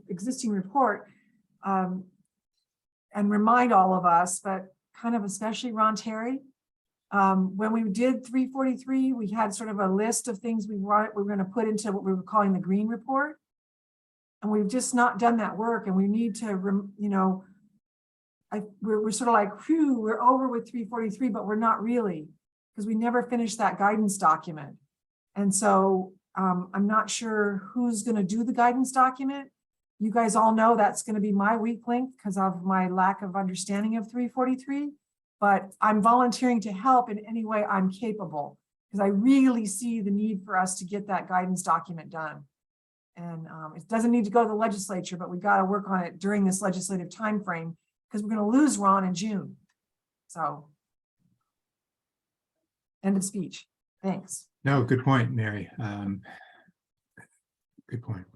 existing report and remind all of us, but kind of especially Ron Terry. When we did 343, we had sort of a list of things we were going to put into what we were calling the green report. And we've just not done that work, and we need to, we're sort of like, phew, we're over with 343, but we're not really, because we never finished that guidance document. And so I'm not sure who's going to do the guidance document. You guys all know that's going to be my weak link because of my lack of understanding of 343. But I'm volunteering to help in any way I'm capable because I really see the need for us to get that guidance document done. And it doesn't need to go to the legislature, but we got to work on it during this legislative timeframe because we're going to lose Ron in June. So, end of speech. Thanks. No, good point, Mary. Good point.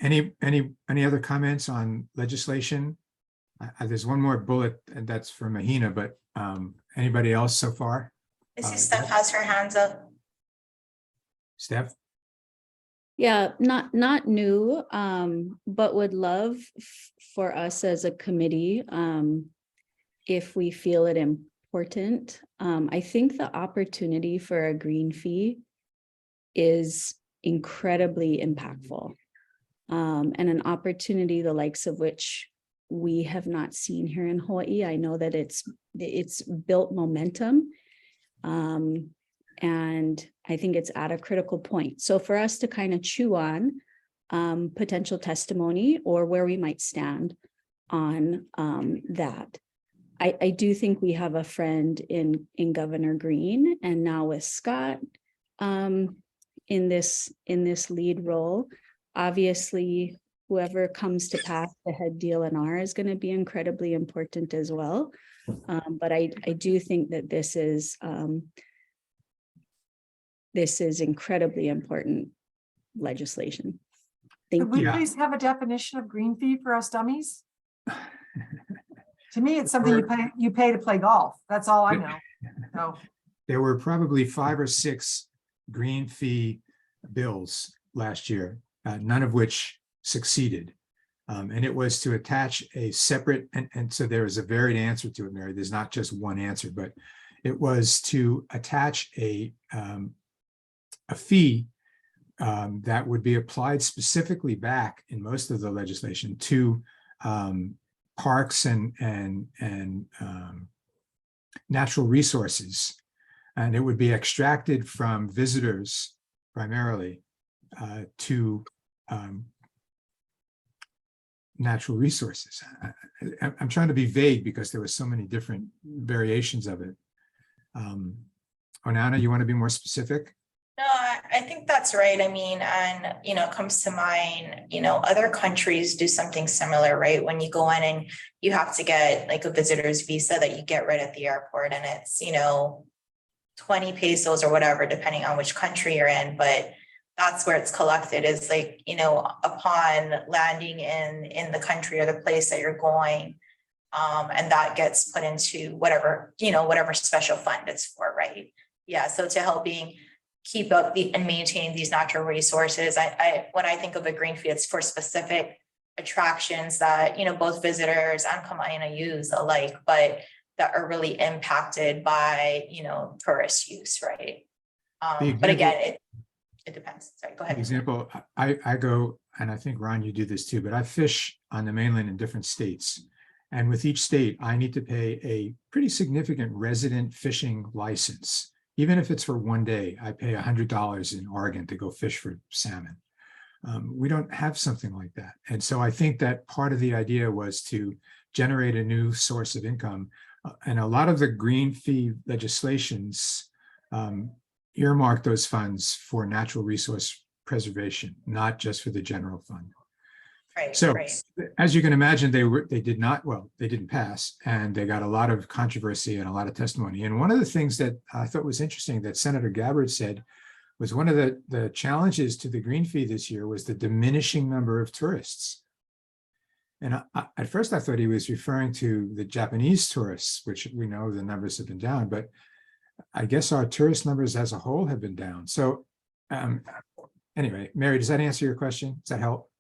Any other comments on legislation? There's one more bullet, and that's for Mahina, but anybody else so far? I see Steph has her hands up. Steph? Yeah, not new, but would love for us as a committee, if we feel it important. I think the opportunity for a green fee is incredibly impactful, and an opportunity the likes of which we have not seen here in Hawaii. I know that it's built momentum, and I think it's at a critical point. So for us to kind of chew on potential testimony or where we might stand on that. I do think we have a friend in Governor Green, and now with Scott in this lead role. Obviously, whoever comes to pass the head DLNR is going to be incredibly important as well. But I do think that this is incredibly important legislation. Thank Could we you. please have a definition of green fee for us dummies? To me, it's something you pay to play golf. That's all I know. So There were probably 5 or 6 green fee bills last year, none of which succeeded. And it was to attach a separate, and so there is a varied answer to it, Mary. There's not just one answer, but it was to attach a fee that would be applied specifically back in most of the legislation to parks and natural resources. And it would be extracted from visitors primarily to natural resources. I'm trying to be vague because there were so many different variations of it. Onana, you want to be more specific? No, I think that's right. I mean, and, it comes to mind, other countries do something similar, right? When you go in and you have to get like a visitor's visa that you get right at the airport, and it's, 20 pesos or whatever, depending on which country you're in. But that's where it's collected, is like, upon landing in the country or the place that you're going. And that gets put into whatever special fund it's for, right? Yeah, so to helping keep up and maintain these natural resources. When I think of a green fee, it's for specific attractions that, both visitors and Kama'aina use alike, but that are really impacted by, tourist use, right? But again, it depends. Sorry, go ahead. Example, I go, and I think Ron, you do this too, but I fish on the mainland in different states. And with each state, I need to pay a pretty significant resident fishing license. Even if it's for one day, I pay $100 in Oregon to go fish for salmon. We don't have something like that. And so I think that part of the idea was to generate a new source of income. And a lot of the green fee legislations earmark those funds for natural resource preservation, not just for the general fund. Right, so right. As you can imagine, they didn't pass, and they got a lot of controversy and a lot of testimony. And one of the things that I thought was interesting that Senator Gabbard said was one of the challenges to the green fee this year was the diminishing number of tourists. And at first I thought he was referring to the Japanese tourists, which we know the numbers have been down, but I guess our tourist numbers as a whole have been down. So anyway, Mary, does that answer your question? Does that help?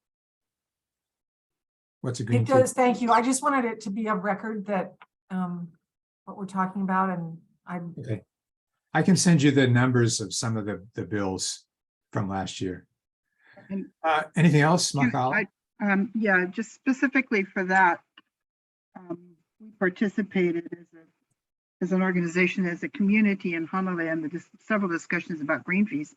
What's a green fee? It does, thank you. I just wanted it to be a record that what we're talking about, and Okay. I can send you the numbers of some of the bills from last year. And anything else, Makal? Yeah, just specifically for that, we participated as an organization, as a community in Honolulu, and several discussions about green fees.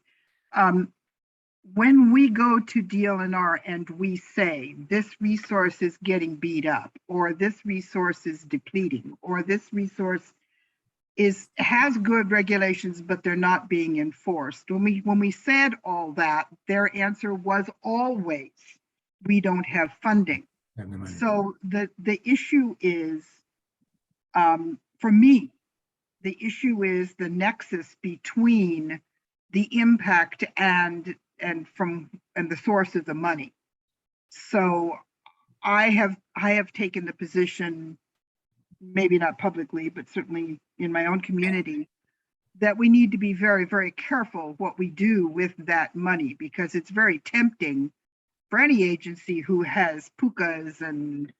when we go to DLNR and we say this resource is getting beat up, or this resource is depleting, or this resource has good regulations, but they're not being enforced. When we said all that, their answer was always, we don't have funding. So the issue is, for me, the issue is the nexus between the impact and the source of the money. So I have taken the position, maybe not publicly, but certainly in my own community, that we need to be very, very careful what we do with that money, because it's very tempting for any agency who has pukas and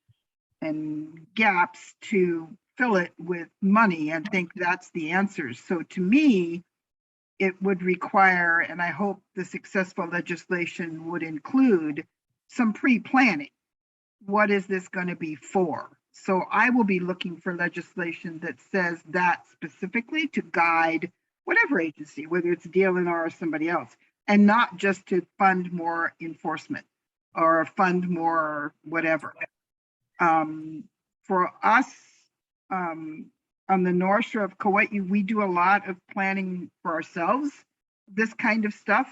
gaps to fill it with money and think that's the answer. So to me, it would require, and I hope the successful legislation would include, some pre-planning. What is this going to be for? So I will be looking for legislation that says that specifically to guide whatever agency, whether it's DLNR or somebody else, and not just to fund more enforcement or fund more whatever. For us, on the North Shore of Kauai, we do a lot of planning for ourselves, this kind of stuff,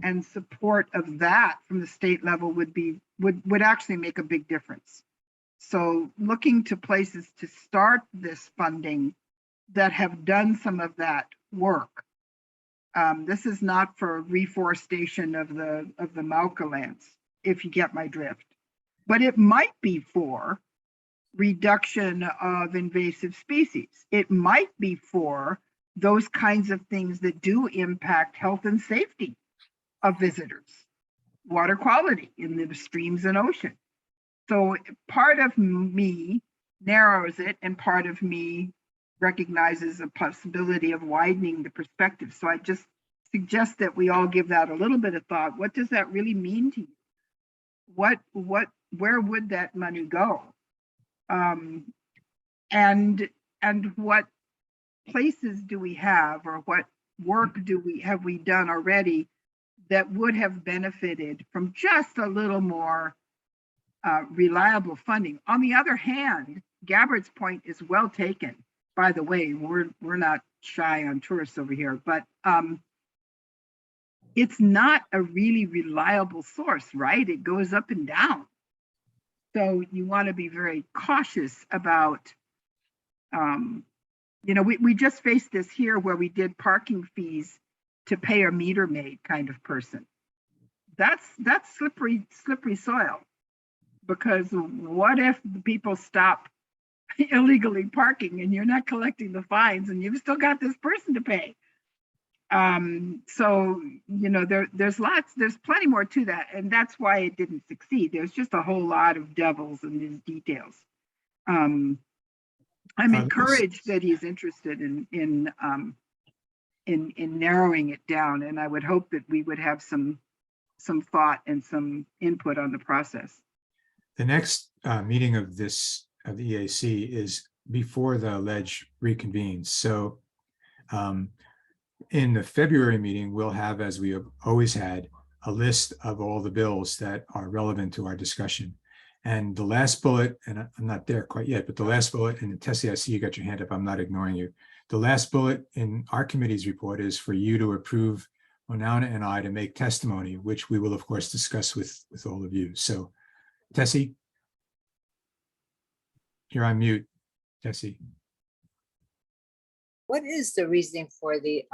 and support of that from the state level would actually make a big difference. So looking to places to start this funding that have done some of that work. This is not for reforestation of the Mauka lands, if you get my drift, but it might be for reduction of invasive species. It might be for those kinds of things that do impact health and safety of visitors, water quality in the streams and ocean. So part of me narrows it, and part of me recognizes a possibility of widening the perspective. So I just suggest that we all give that a little bit of thought. What does that really mean to you? Where would that money go? And what places do we have, or what work have we done already that would have benefited from just a little more reliable funding? On the other hand, Gabbard's point is well taken. By the way, we're not shy on tourists over here, but it's not a really reliable source, right? It goes up and down. So you want to be very cautious about, we just faced this here where we did parking fees to pay a meter maid kind of person. That's slippery soil, because what if the people stop illegally parking and you're not collecting the fines and you've still got this person to pay? So, there's plenty more to that. And that's why it didn't succeed. There's just a whole lot of devils in these details. I'm encouraged that he's interested in narrowing it down. And I would hope that we would have some thought and some input on the process. The next meeting of the EAC is before the ledge reconvenes. So in the February meeting, we'll have, as we have always had, a list of all the bills that are relevant to our discussion. And the last bullet, and I'm not there quite yet, but the last bullet, and Tessie, I see you got your hand up, I'm not ignoring you. The last bullet in our committee's report is for you to approve Onauna and I to make testimony, which we will of course discuss with all of you. So Tessie, you're on mute, Tessie. What is the reasoning for the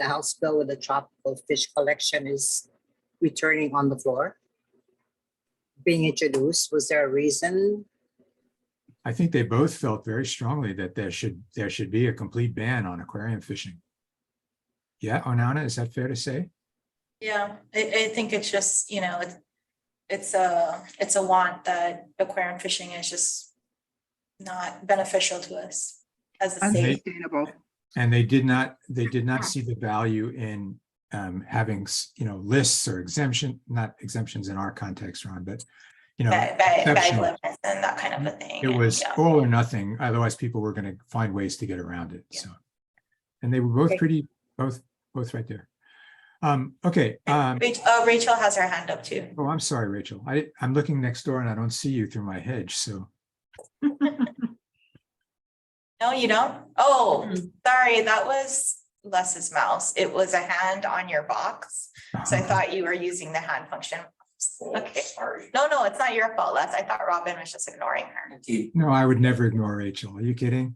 House bill with the tropical fish collection is returning on the floor, being introduced? Was there a reason? I think they both felt very strongly that there should be a complete ban on aquarium fishing. Yeah, Onauna, is that fair to say? Yeah, I think it's just, it's a want that aquarium fishing is just not beneficial to us as a state. Unsustainable. And they did not see the value in having, lists or not exemptions in our context, Ron, but bag limits and that kind of a thing. It was all or nothing. Otherwise, people were going to find ways to get around it. So, and they were both both right there. Okay. Rachel has her hand up too. Oh, I'm sorry, Rachel. I'm looking next door and I don't see you through my hedge, so. No, you don't? Oh, sorry, that was Les's mouse. It was a hand on your box. So I thought you were using the hand function. Okay, sorry. No, it's not your fault, Les. I thought Robin was just ignoring her. No, I would never ignore Rachel. Are you kidding?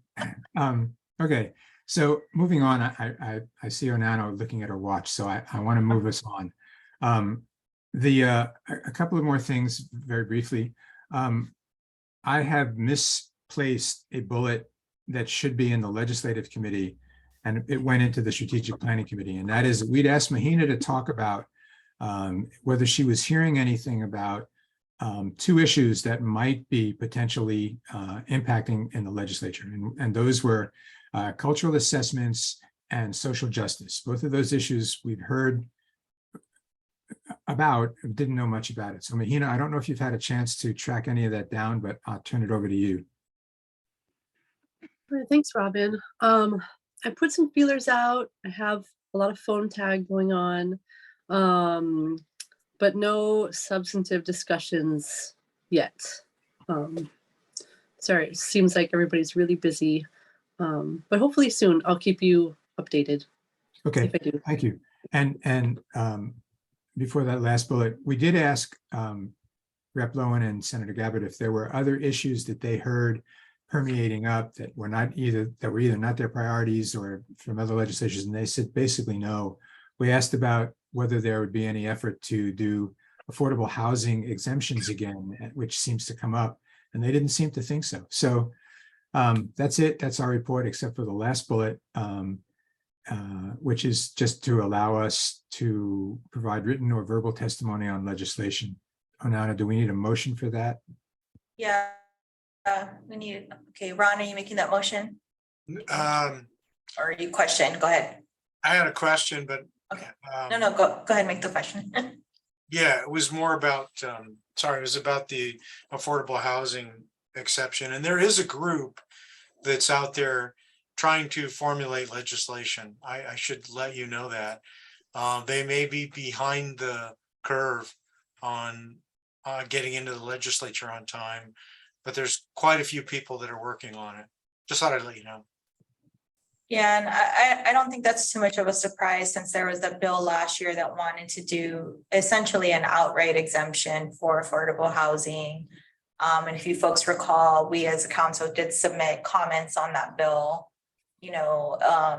Okay, so moving on, I see Onano looking at her watch, so I want to move us on. A couple of more things very briefly. I have misplaced a bullet that should be in the legislative committee, and it went into the strategic planning committee. And that is, we'd asked Mahina to talk about whether she was hearing anything about two issues that might be potentially impacting in the legislature. And those were cultural assessments and social justice. Both of those issues we've heard about, didn't know much about it. So Mahina, I don't know if you've had a chance to track any of that down, but I'll turn it over to you. All right, thanks, Robin. I put some feelers out. I have a lot of phone tag going on, but no substantive discussions yet. Sorry, it seems like everybody's really busy, but hopefully soon I'll keep you updated. Okay, if I do. thank you. And before that last bullet, we did ask Rep. Lowen and Senator Gabbard if there were other issues that they heard permeating up that were either not their priorities or from other legislatures, and they said basically no. We asked about whether there would be any effort to do affordable housing exemptions again, which seems to come up, and they didn't seem to think so. So that's it. That's our report, except for the last bullet, which is just to allow us to provide written or verbal testimony on legislation. Onana, do we need a motion for that? Yeah. We need, okay, Ron, are you making that motion? Or you question? Go ahead. I had a question, but. Okay. No, go ahead, make the question. Yeah, it was more about, it was about the affordable housing exception. And there is a group that's out there trying to formulate legislation. I should let you know that. They may be behind the curve on getting into the legislature on time, but there's quite a few people that are working on it. Just thought I'd let you know. Yeah, and I don't think that's too much of a surprise, since there was a bill last year that wanted to do essentially an outright exemption for affordable housing. And if you folks recall, we as a council did submit comments on that bill,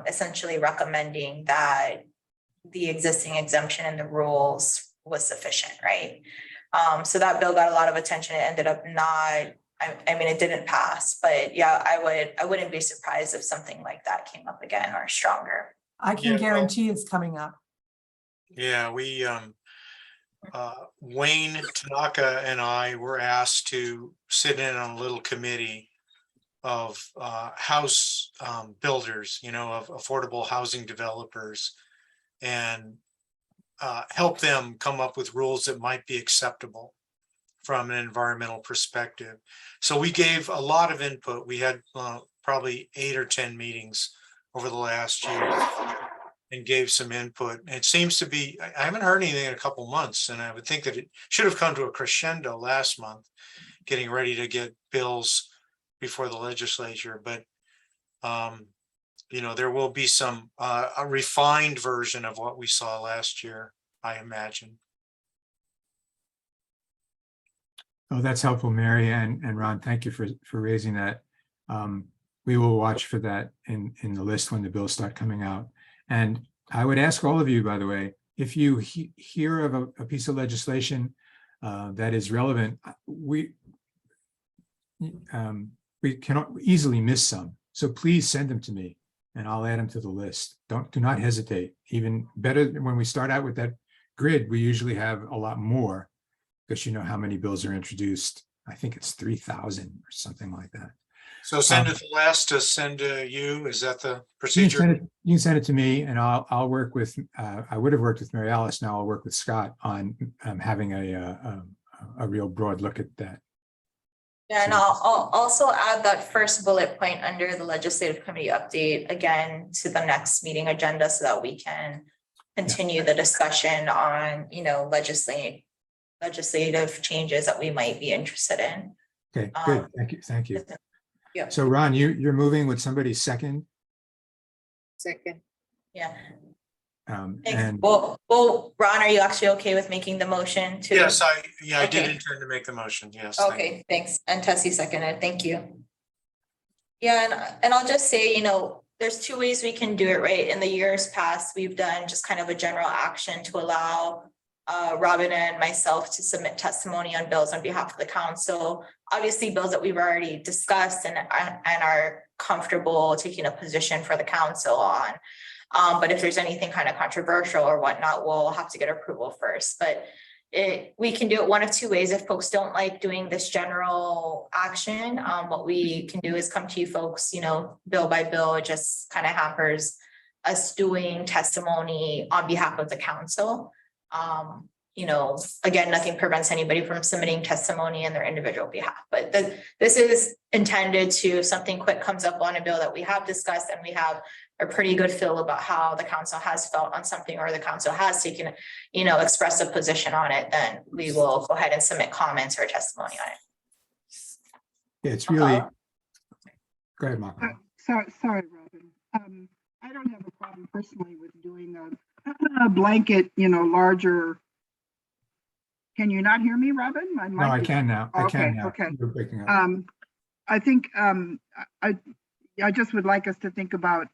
essentially recommending that the existing exemption in the rules was sufficient, right? So that bill got a lot of attention. It ended up not, I mean, it didn't pass, but yeah, I wouldn't be surprised if something like that came up again or stronger. I can guarantee it's coming up. Yeah, we, Wayne Tanaka and I were asked to sit in on a little committee of house builders, of affordable housing developers, and help them come up with rules that might be acceptable from an environmental perspective. So we gave a lot of input. We had probably 8 or 10 meetings over the last year and gave some input. It seems to be, I haven't heard anything in a couple months, and I would think that it should have come to a crescendo last month, getting ready to get bills before the legislature. But there will be some a refined version of what we saw last year, I imagine. Oh, that's helpful, Mary and Ron. Thank you for raising that. We will watch for that in the list when the bills start coming out. And I would ask all of you, by the way, if you hear of a piece of legislation that is relevant, we cannot easily miss some. So please send them to me and I'll add them to the list. Do not hesitate. Even better, when we start out with that grid, we usually have a lot more, because you know how many bills are introduced. I think it's 3,000 or something like that. So send it to Les to send to you. Is that the procedure? You can send it to me, and I'll work with. I would have worked with Mary Alice. Now I'll work with Scott on having a real broad look at that. Yeah, and I'll also add that first bullet point under the legislative committee update again to the next meeting agenda, so that we can continue the discussion on, legislative changes that we might be interested in. Okay, good. Thank you. Yeah. So Ron, you're moving with somebody second. Second. Yeah. And Well, Ron, are you actually okay with making the motion to? Yes, I did Okay. intend to make the motion. Yes. thank you. Okay, thanks. And Tessie seconded. Thank you. Yeah, and I'll just say, there's two ways we can do it, right? In the years past, we've done just kind of a general action to allow Robin and myself to submit testimony on bills on behalf of the council. Obviously, bills that we've already discussed and are comfortable taking a position for the council on. But if there's anything kind of controversial or whatnot, we'll have to get approval first. But we can do it one of two ways. If folks don't like doing this general action, what we can do is come to you folks, bill by bill. It just kind of hampers us doing testimony on behalf of the council. Again, nothing prevents anybody from submitting testimony in their individual behalf, but this is intended to, if something quick comes up on a bill that we have discussed and we have a pretty good feel about how the council has felt on something, or the council has taken, expressed a position on it, then we will go ahead and submit comments or testimony on it. yeah, it's really, go ahead, Mark. Sorry, Robin. I don't have a problem personally with doing a blanket, larger. Can you not hear me, Robin? No, I can now. I can now. Okay. You're breaking up. I think I just would like us to think about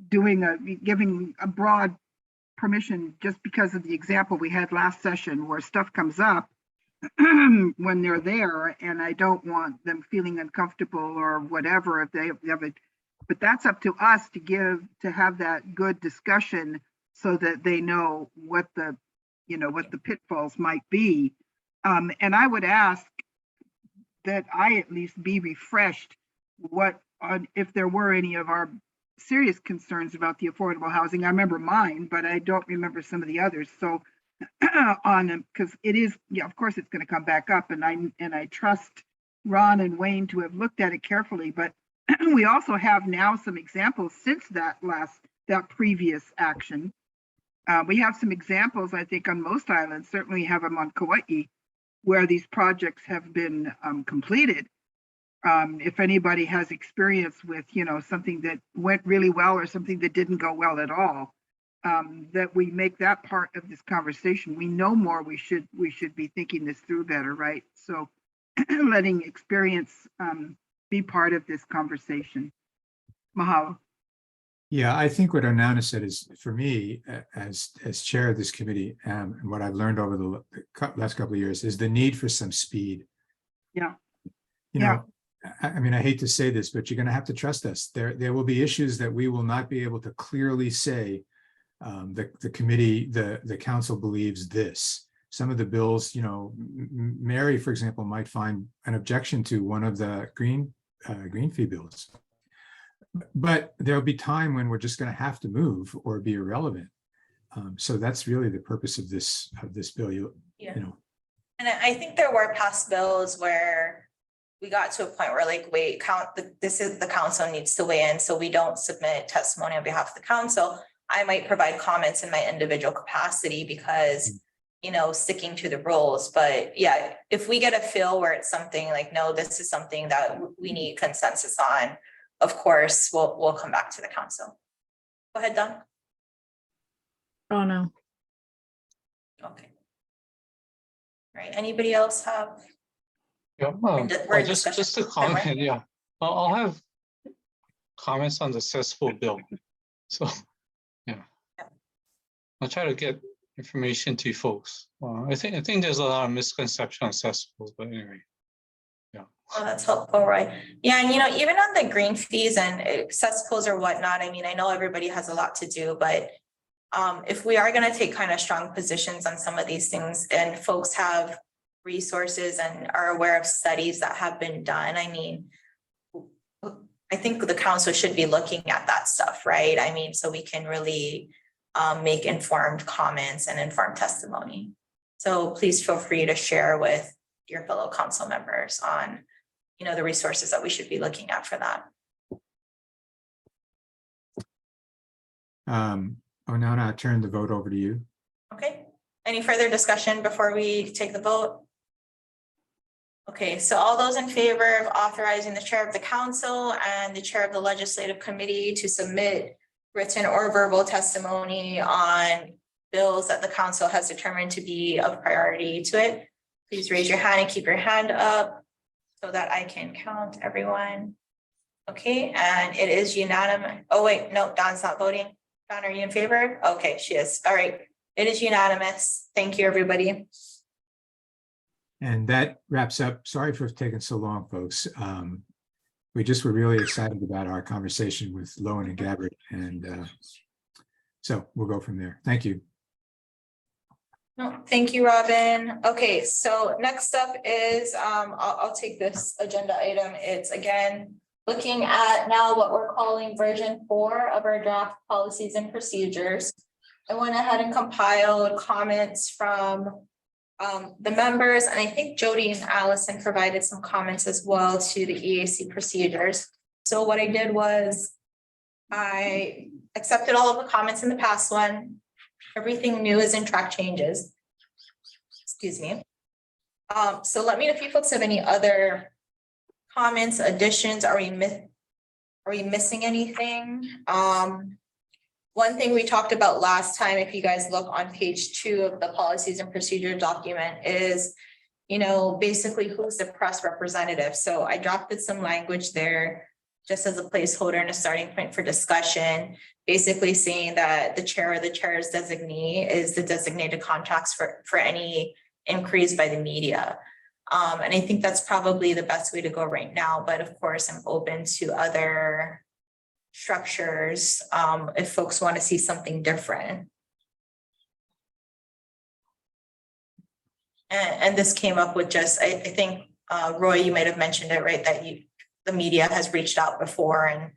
giving a broad permission, just because of the example we had last session where stuff comes up when they're there, and I don't want them feeling uncomfortable or whatever if they have it. But that's up to us to have that good discussion so that they know what the pitfalls might be. And I would ask that I at least be refreshed if there were any of our serious concerns about the affordable housing. I remember mine, but I don't remember some of the others. So because it is, of course it's going to come back up, and I trust Ron and Wayne to have looked at it carefully, but we also have now some examples since that previous action. We have some examples, I think, on most islands, certainly have them on Kauai, where these projects have been completed. If anybody has experience with, something that went really well or something that didn't go well at all, that we make that part of this conversation. We know more, we should be thinking this through better, right? So letting experience be part of this conversation. Mahalo. Yeah, I think what Onana said is, for me, as chair of this committee, and what I've learned over the last couple of years is the need for some speed. Yeah. I mean, I hate to say this, but you're going to have to trust us. There will be issues that we will not be able to clearly say, the committee, the council believes this. Some of the bills, Mary, for example, might find an objection to one of the green fee bills. But there'll be time when we're just going to have to move or be irrelevant. So that's really the purpose of this bill. And I think there were past bills where we got to a point where, like, wait, the council needs to weigh in, so we don't submit testimony on behalf of the council. I might provide comments in my individual capacity because, sticking to the rules. But yeah, if we get a feel where it's something like, no, this is something that we need consensus on, of course, we'll come back to the council. Go ahead, Don. Oh, no. Okay. All right. Anybody else have? Yeah, We're in just discussion. to comment, yeah. I'll have comments on the cesspool bill. So, yeah. I'll try to get information to you folks. I think there's a lot of misconception on cesspools, but anyway. Oh, that's helpful, right? Yeah, and even on the green fees and cesspools or whatnot, I mean, I know everybody has a lot to do, but if we are going to take kind of strong positions on some of these things, and folks have resources and are aware of studies that have been done, I mean, I think the council should be looking at that stuff, right? I mean, so we can really make informed comments and informed testimony. So please feel free to share with your fellow council members on the resources that we should be looking at for that. Onana, I turn the vote over to you. Okay, any further discussion before we take the vote? Okay, so all those in favor of authorizing the chair of the council and the chair of the legislative committee to submit written or verbal testimony on bills that the council has determined to be of priority to it, please raise your hand and keep your hand up so that I can count everyone. Okay, and it is unanimous. Oh, wait, no, Don's not voting. Don, are you in favor? Okay, she is. All right, it is unanimous. Thank you, everybody. And that wraps up. Sorry for taking so long, folks. We just were really excited about our conversation with Lowen and Gabbard, and so we'll go from there. Thank you. No, thank you, Robin. Okay, so next up is I'll take this agenda item. It's again looking at now what we're calling version 4 of our draft policies and procedures. I went ahead and compiled comments from the members, and I think Jody and Allison provided some comments as well to the EAC procedures. So what I did was I accepted all of the comments in the past one. Everything new is in track changes. Excuse me. So let me know if you folks have any other comments, additions. Are we missing anything? One thing we talked about last time, if you guys look on page 2 of the policies and procedure document, is, you know, basically who's the press representative. So I drafted some language there just as a placeholder and a starting point for discussion, basically saying that the chair or the chair's designee is the designated contacts for any inquiries by the media. And I think that's probably the best way to go right now. But of course, I'm open to other structures if folks want to see something different. And this came up with just, I think, Roy, you might have mentioned it, right? That the media has reached out before, and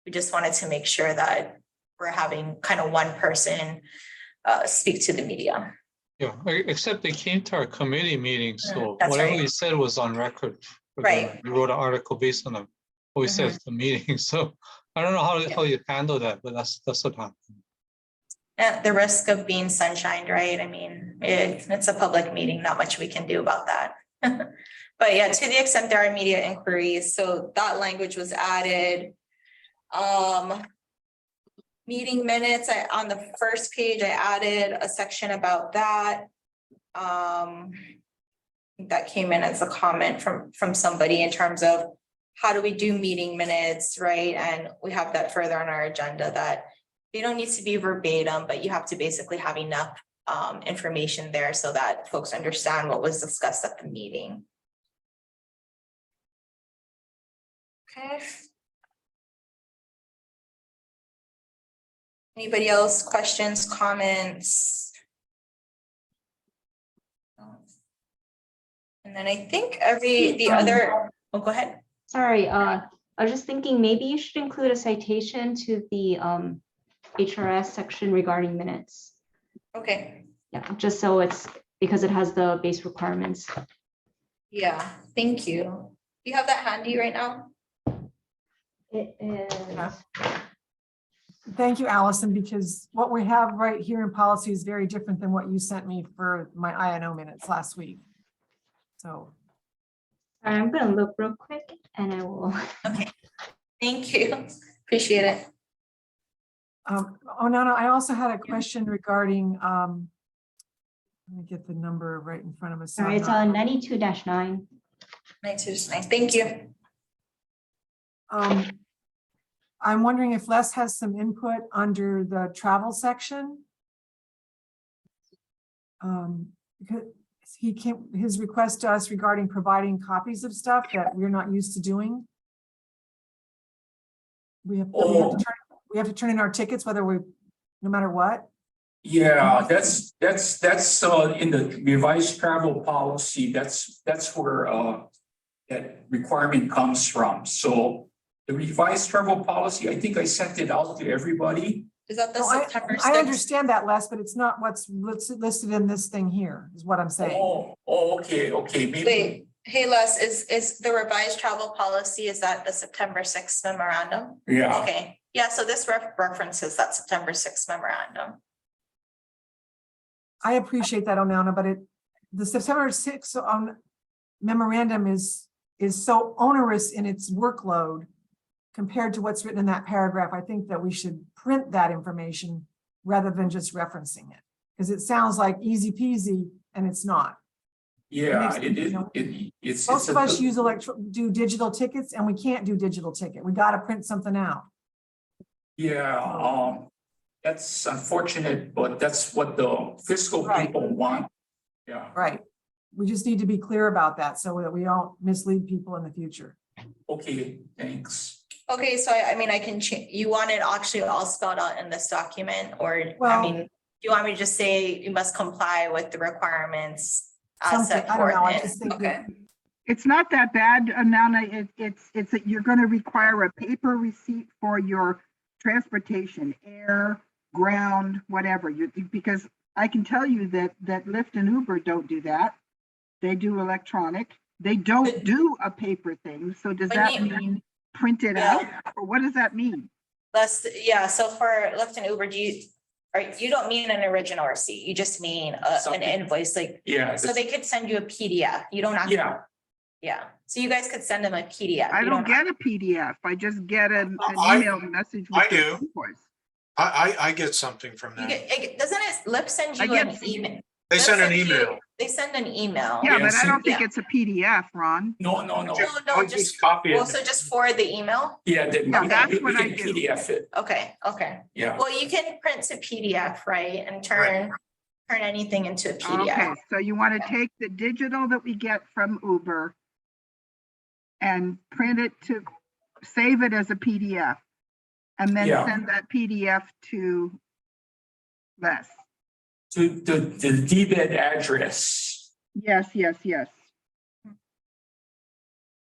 we just wanted to make sure that we're having kind of one person speak to the media. Yeah, except they came to our committee meeting, so That's whatever right. we said was on record. Right. We wrote an article based on what we said at the meeting, so I don't know how you handle that, but that's what happened. At the risk of being sunshined, right? I mean, it's a public meeting, not much we can do about that. But yeah, to the extent there are media inquiries, so that language was added. Meeting minutes, on the first page, I added a section about that. That came in as a comment from somebody in terms of how do we do meeting minutes, right? And we have that further on our agenda that they don't need to be verbatim, but you have to basically have enough information there so that folks understand what was discussed at the meeting. Okay. Anybody else, questions, comments? And then I think the other, oh, go ahead. Sorry, I was just thinking maybe you should include a citation to the HRS section regarding minutes. Okay. Yeah, just so it's because it has the base requirements. Yeah, thank you. Do you have that handy right now? It is. Thank you, Allison, because what we have right here in policy is very different than what you sent me for my INO minutes last week. So. I'm going to look real quick and I will. Okay, thank you. Appreciate it. Onana, I also had a question regarding, let me get the number right in front of us. All right, it's on 92-9. 92-9, thank you. I'm wondering if Les has some input under the travel section. Because his request to us regarding providing copies of stuff that we're not used to doing. We have to turn in our tickets no matter what. Yeah, that's in the revised travel policy. That's where that requirement comes from. So the revised travel policy, I think I sent it out to everybody. Is that the September 6th? I understand that, Les, but it's not what's listed in this thing here, is what I'm saying. Oh, okay. Maybe. Wait, hey, Les, is the revised travel policy, is that the September 6th memorandum? Yeah. Okay, Yeah, so this references that September 6th memorandum. I appreciate that, Onana, but the September 6th memorandum is so onerous in its workload compared to what's written in that paragraph. I think that we should print that information rather than just referencing it, because it sounds like easy peasy and it's not. Yeah, Most of us do digital tickets, and we can't do digital ticket. We got to print something out. Yeah, that's unfortunate, but that's what the fiscal people want. Yeah. Right. We just need to be clear about that so that we don't mislead people in the future. Okay, thanks. Okay, so I mean, I can change, you want it actually all spelled out in this document, or, Well, I mean, do you want me to just say you must comply with the requirements as set I don't know, I forth just in- think okay. It's not that bad, Nana. It's that you're going to require a paper receipt for your transportation, air, ground, whatever. Because I can tell you that Lyft and Uber don't do that. They do electronic. They don't do a paper thing. So does that mean print it out, or what does that mean? Yeah, so for Lyft and Uber, you don't mean an original receipt, you just mean an invoice, like. Yeah. So they could send you a PDF, you don't have. Yeah. Yeah, so you guys could send them a PDF. I You don't get a PDF. I just get an email message. I with the do. invoice. I get something from You that. get, doesn't it, Lyft send you an email? They send an Lyft sends you- email. They send an email. Yeah, but I don't think it's a PDF, Ron. No, No, I'll just copy it. also just forward the email. Yeah, that's what I do. PDF it. Okay. Yeah. Well, you can print to PDF, right, and turn anything into a PDF. Okay, so you want to take the digital that we get from Uber and print it to, save it as a PDF, and then send that PDF to Les. To the DBED address. Yes.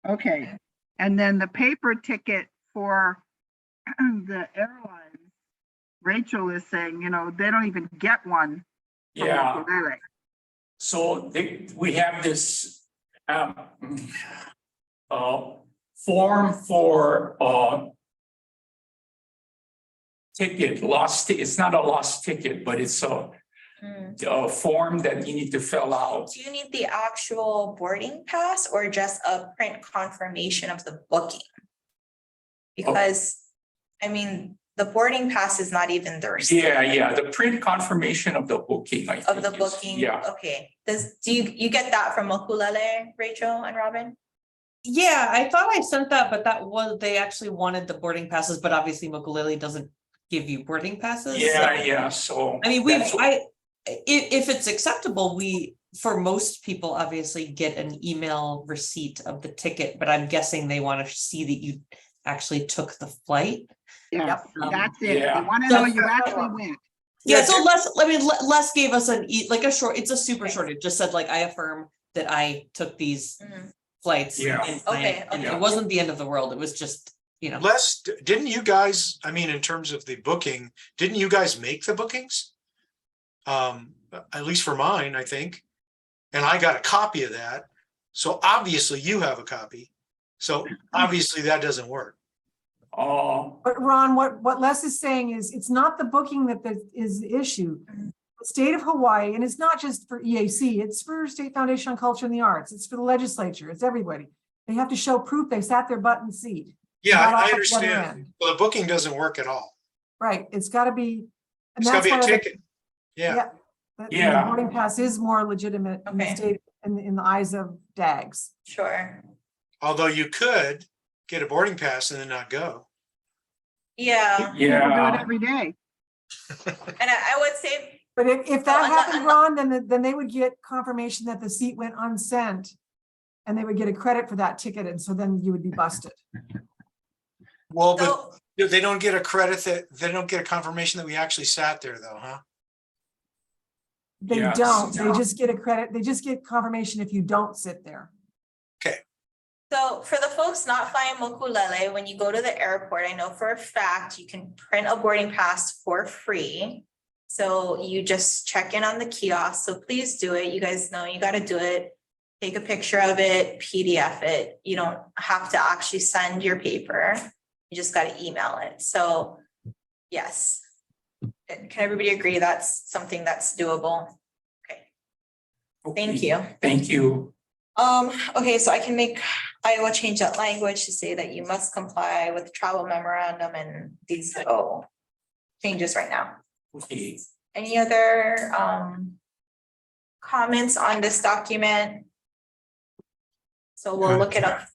Okay, and then the paper ticket for the airlines, Rachel is saying, they don't even get one. Yeah. So we have this form for ticket, it's not a lost ticket, but it's a form that you need to fill out. Do you need the actual boarding pass or just a print confirmation of the booking? Because, I mean, the boarding pass is not even the receipt. Yeah, the print confirmation of the booking. Of the booking. Yeah. Okay. Do you get that from Mokulele, Rachel and Robin? Yeah, I thought I sent that, but they actually wanted the boarding passes, but obviously Mokulele doesn't give you boarding passes. Yeah, so. I mean, if it's acceptable, for most people, obviously get an email receipt of the ticket, but I'm guessing they want to see that you actually took the flight. Yeah, that's it. They want to know you actually went. Yeah, so Les gave us it's a super short, it just said I affirm that I took these flights. Yeah. And it wasn't the end of the world, it was just, Les, didn't you guys, I mean, in terms of the booking, didn't you guys make the bookings? At least for mine, I think. And I got a copy of that. So obviously you have a copy. So obviously that doesn't work. But Ron, what Les is saying is it's not the booking that is the issue. The state of Hawaii, and it's not just for EAC, it's for State Foundation on Culture and the Arts. It's for the legislature. It's everybody. They have to show proof they sat their butt in the seat. Yeah, Not I off at the other understand. end. Well, the booking doesn't work at all. Right, it's gotta be. and It's gotta that's be a one of the- ticket. Yeah. The boarding pass is more legitimate in the state, in the eyes of DAGs. Sure. Although you could get a boarding pass and then not go. Yeah. People do it every day. And I would say. But if that happened, Ron, then they would get confirmation that the seat went unsent. And they would get a credit for that ticket, and so then you would be busted. Well, but they don't get a credit they don't get a confirmation that we actually sat there though, huh? They don't, they just get a credit, they just get confirmation if you don't sit there. So for the folks not flying Mokulele, when you go to the airport, I know for a fact you can print a boarding pass for free. So you just check in on the kiosk. So please do it. You guys know you got to do it. Take a picture of it, PDF it. You don't have to actually send your paper. You just got to email it. So Yes. Can everybody agree that's something that's doable? Thank you. Thank you. Okay, so I will change that language to say that you must comply with travel memorandum and these changes right now. Okay. Any other comments on this document? So we'll look it up.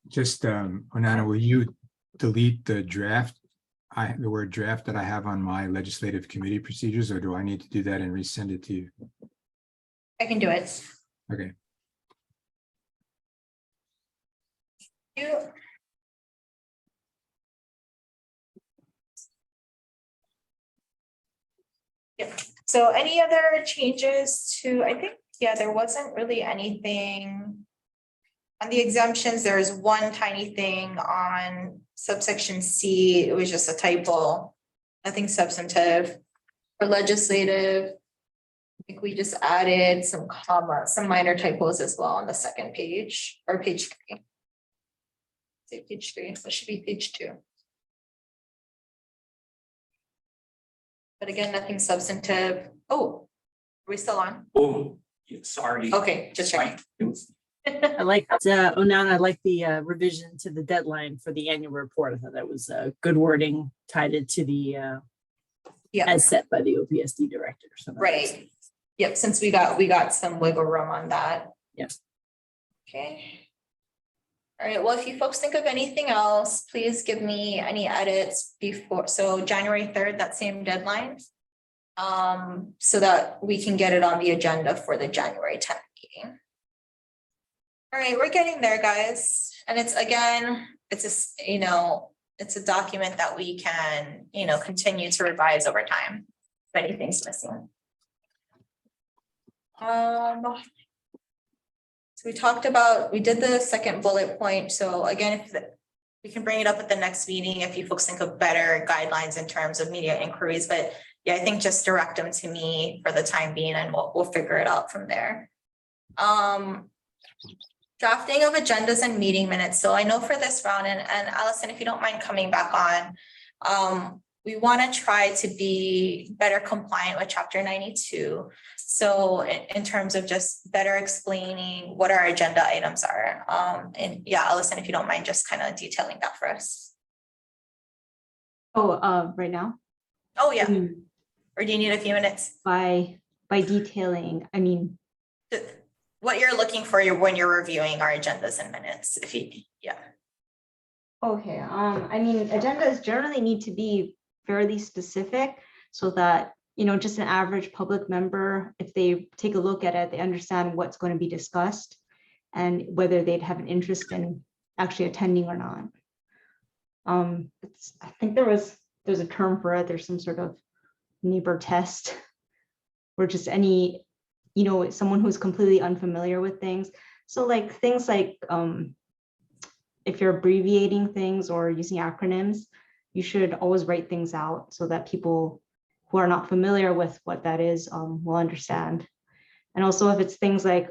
Just, Onana, will you delete the draft? The word draft that I have on my legislative committee procedures, or do I need to do that and resend it to you? I can do it. Okay. Yeah, so any other changes to, I think, yeah, there wasn't really anything. On the exemptions, there is one tiny thing on subsection C. It was just a typo, nothing substantive. For legislative, I think we just added some commas, some minor typos as well on the second page or page 3. Say page 3, so it should be page 2. But again, nothing substantive. Oh, are we still on? Oh, yeah, sorry. Okay, just checking. I liked, Onana, I like the revision to the deadline for the annual report. I thought that was good wording, tied it to the as set by the OPSD director. So that was- Right. Yep, since we got some wiggle room on that. Yep. Okay. All right, well, if you folks think of anything else, please give me any edits before, so January 3rd, that same deadline. So that we can get it on the agenda for the January 10th meeting. All right, we're getting there, guys. And it's again, it's just, it's a document that we can, continue to revise over time if anything's missing. So we did the second bullet point. So again, we can bring it up at the next meeting if you folks think of better guidelines in terms of media inquiries, but yeah, I think just direct them to me for the time being and we'll figure it out from there. Drafting of agendas and meeting minutes. So I know for this round, and Allison, if you don't mind coming back on, we want to try to be better compliant with Chapter 92. So in terms of just better explaining what our agenda items are. And yeah, Allison, if you don't mind just kind of detailing that for us. Oh, right now? Oh, yeah. Or do you need a few minutes? By detailing, I mean, what you're looking for when you're reviewing our agendas and minutes, yeah. okay, I mean, agendas generally need to be fairly specific so that, just an average public member, if they take a look at it, they understand what's going to be discussed and whether they'd have an interest in actually attending or not. I think there's a term for it. There's some sort of neighbor test or just any, someone who's completely unfamiliar with things. So like things like if you're abbreviating things or using acronyms, you should always write things out so that people who are not familiar with what that is will understand. And also if it's things like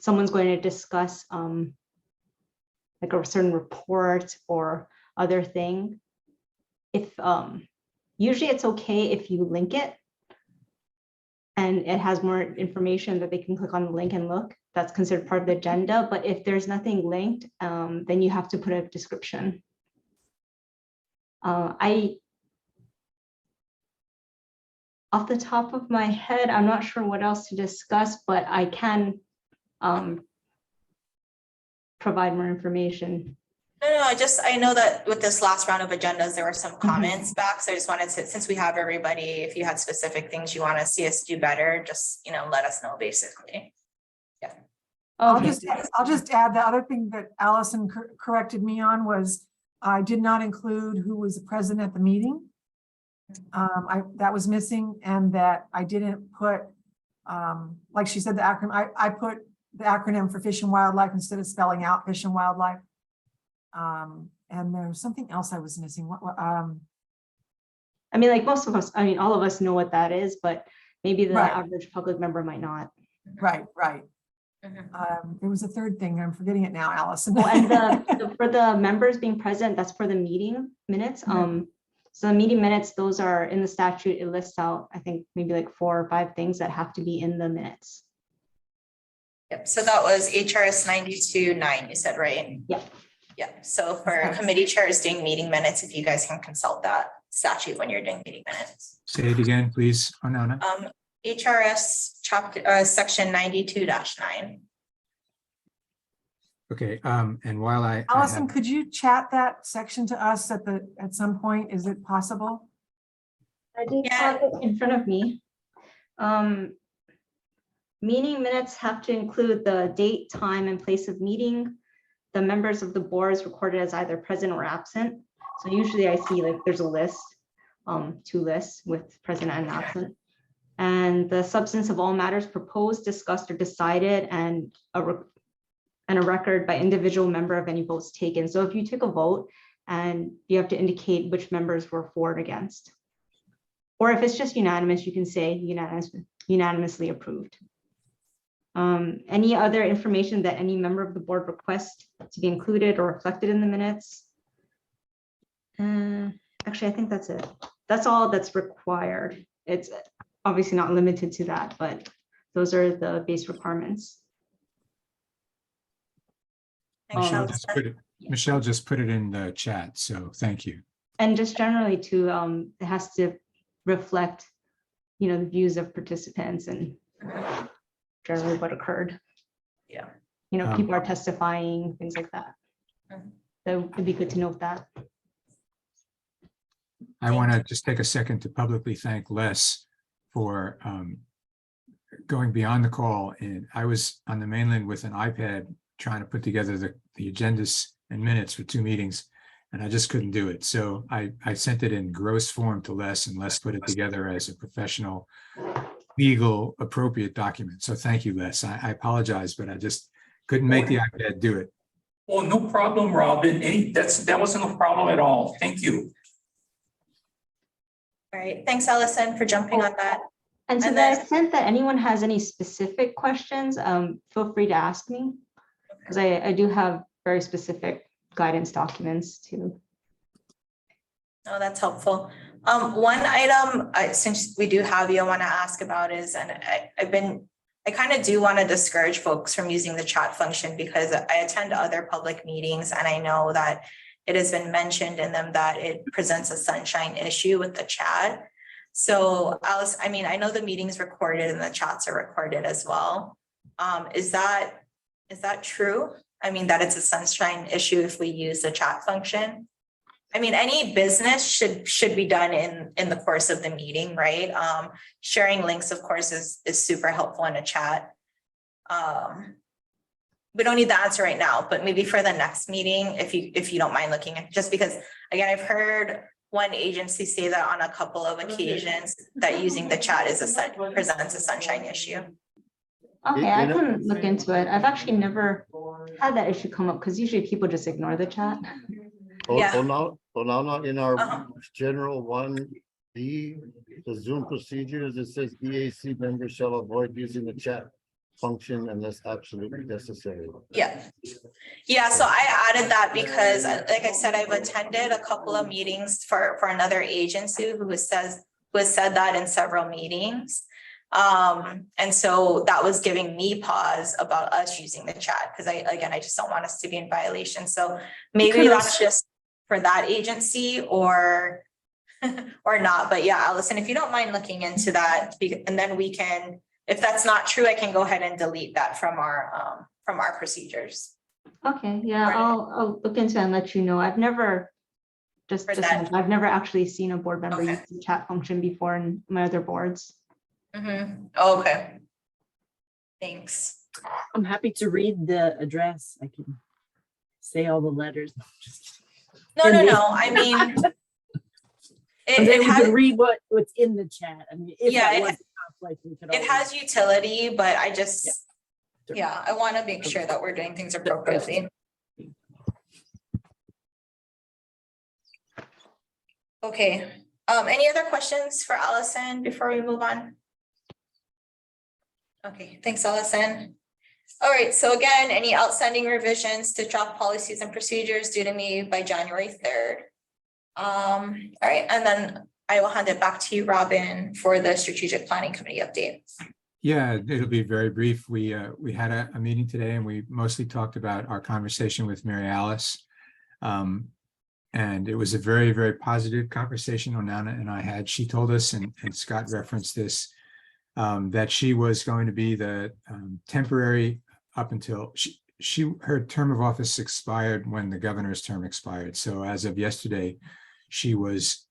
someone's going to discuss like a certain report or other thing, if usually it's okay if you link it and it has more information that they can click on the link and look, that's considered part of the agenda. But if there's nothing linked, then you have to put a description. Off the top of my head, I'm not sure what else to discuss, but I can provide more information. No, I know that with this last round of agendas, there were some comments back. So I just wanted to, since we have everybody, if you had specific things you want to see us do better, just, let us know basically. Yeah. Okay. I'll just add the other thing that Allison corrected me on was I did not include who was present at the meeting. That was missing, and that I didn't put, like she said, the acronym, I put the acronym for Fish and Wildlife instead of spelling out Fish and Wildlife. And there's something else I was missing. I mean, like most of us, all of us know what that is, but maybe the average public member might not. Right. There was a third thing. I'm forgetting it now, Allison. Oh, and for the members being present, that's for the meeting minutes. So meeting minutes, those are in the statute. It lists out, I think, maybe like 4 or 5 things that have to be in the minutes. Yep, so that was HRS 92.9, you said, right? Yeah. Yeah, so for committee chairs doing meeting minutes, if you guys can consult that statute when you're doing meeting minutes. Say it again, please, Onana. HRS chapter, section 92-9. Okay, and while I Allison, have- could you chat that section to us at some point? Is it possible? I do have it in front of me. Meeting minutes have to include the date, time, and place of meeting. The members of the board is recorded as either present or absent. So usually I see like there's a list, 2 lists with present and absent. And the substance of all matters proposed, discussed, or decided, and a record by individual member of any votes taken. So if you took a vote and you have to indicate which members were for and against. Or if it's just unanimous, you can say unanimously approved. Any other information that any member of the board requests to be included or reflected in the minutes. Actually, I think that's it. That's all that's required. It's obviously not limited to that, but those are the base requirements. Michelle just put it in the chat, so thank you. And just generally too, it has to reflect, the views of participants and generally what occurred. Yeah. People are testifying, things like that. So it'd be good to note that. I want to just take a second to publicly thank Les for going beyond the call. And I was on the mainland with an iPad trying to put together the agendas and minutes for 2 meetings, and I just couldn't do it. So I sent it in gross form to Les, and Les put it together as a professional, legal, appropriate document. So thank you, Les. I apologize, but I just couldn't make the iPad do it. Oh, no problem, Robin. That wasn't a problem at all. Thank you. All right, thanks, Allison, for jumping on that. And to the extent that anyone has any specific questions, feel free to ask me, because I do have very specific guidance documents too. Oh, that's helpful. One item, since we do have you, I want to ask about is, and I kind of do want to discourage folks from using the chat function because I attend other public meetings and I know that it has been mentioned in them that it presents a sunshine issue with the chat. So Alice, I know the meeting's recorded and the chats are recorded as well. Is that true? That it's a sunshine issue if we use the chat function? Any business should be done in the course of the meeting, right? Sharing links, of course, is super helpful in a chat. We don't need the answer right now, but maybe for the next meeting, if you don't mind looking at, just because, again, I've heard one agency say that on a couple of occasions that using the chat presents a sunshine issue. Okay, I can look into it. I've actually never had that issue come up because usually people just ignore the chat. Now in our general 1D, the Zoom procedures, it says EAC members shall avoid using the chat function unless absolutely necessary. Yeah, so I added that because, like I said, I've attended a couple of meetings for another agency who has said that in several meetings. And so that was giving me pause about us using the chat because I just don't want us to be in violation. So maybe that's just for that agency or not. But yeah, Allison, if you don't mind looking into that, and then we can, if that's not true, I can go ahead and delete that from our procedures. Okay, yeah, I'll look into it and let you know. I've never I've never actually seen a board member use the chat function before in my other boards. Oh, okay. Thanks. I'm happy to read the address. I can say all the letters. No. It has read what's in the chat. If that was a conflict, we could it has utility, but I just I want to make sure that we're doing things appropriately. Okay. Any other questions for Allison before we move on? Okay, thanks, Allison. All right, so again, any outstanding revisions to draft policies and procedures due to me by January 3rd. All right, and then I will hand it back to you, Robin, for the strategic planning committee update. Yeah, it'll be very brief. We had a meeting today and we mostly talked about our conversation with Mary Alice. And it was a very, very positive conversation Onana and I had. She told us, and Scott referenced this, that she was going to be the temporary up until her term of office expired when the governor's term expired. So as of yesterday, she was,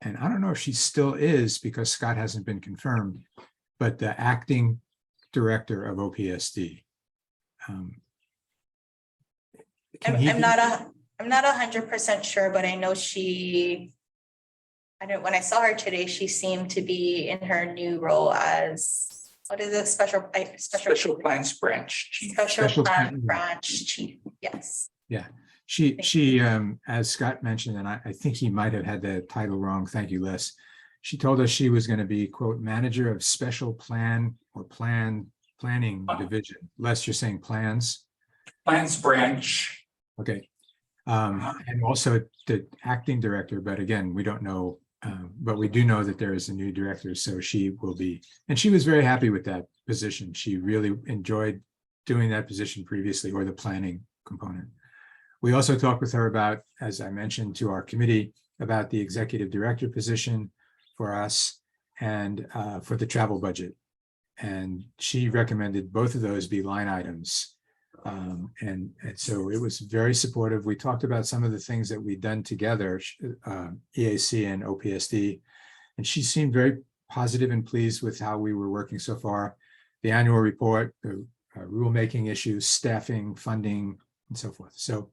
and I don't know if she still is because Scott hasn't been confirmed, but the acting director of OPSD. I'm not 100% sure, but I know when I saw her today, she seemed to be in her new role as, what is it, special plans branch chief. Special plan branch chief, yes. Yeah, she as Scott mentioned, and I think he might have had the title wrong. Thank you, Les. She told us she was going to be, quote, manager of special plan or planning division. Les, you're saying plans? Plans branch. Okay. And also the acting director, but again, we don't know, but we do know that there is a new director, so she will be, and she was very happy with that position. She really enjoyed doing that position previously, or the planning component. We also talked with her about, as I mentioned to our committee, about the executive director position for us and for the travel budget. And she recommended both of those be line items. And so it was very supportive. We talked about some of the things that we'd done together, EAC and OPSD, and she seemed very positive and pleased with how we were working so far. The annual report, the rulemaking issues, staffing, funding, and so forth. So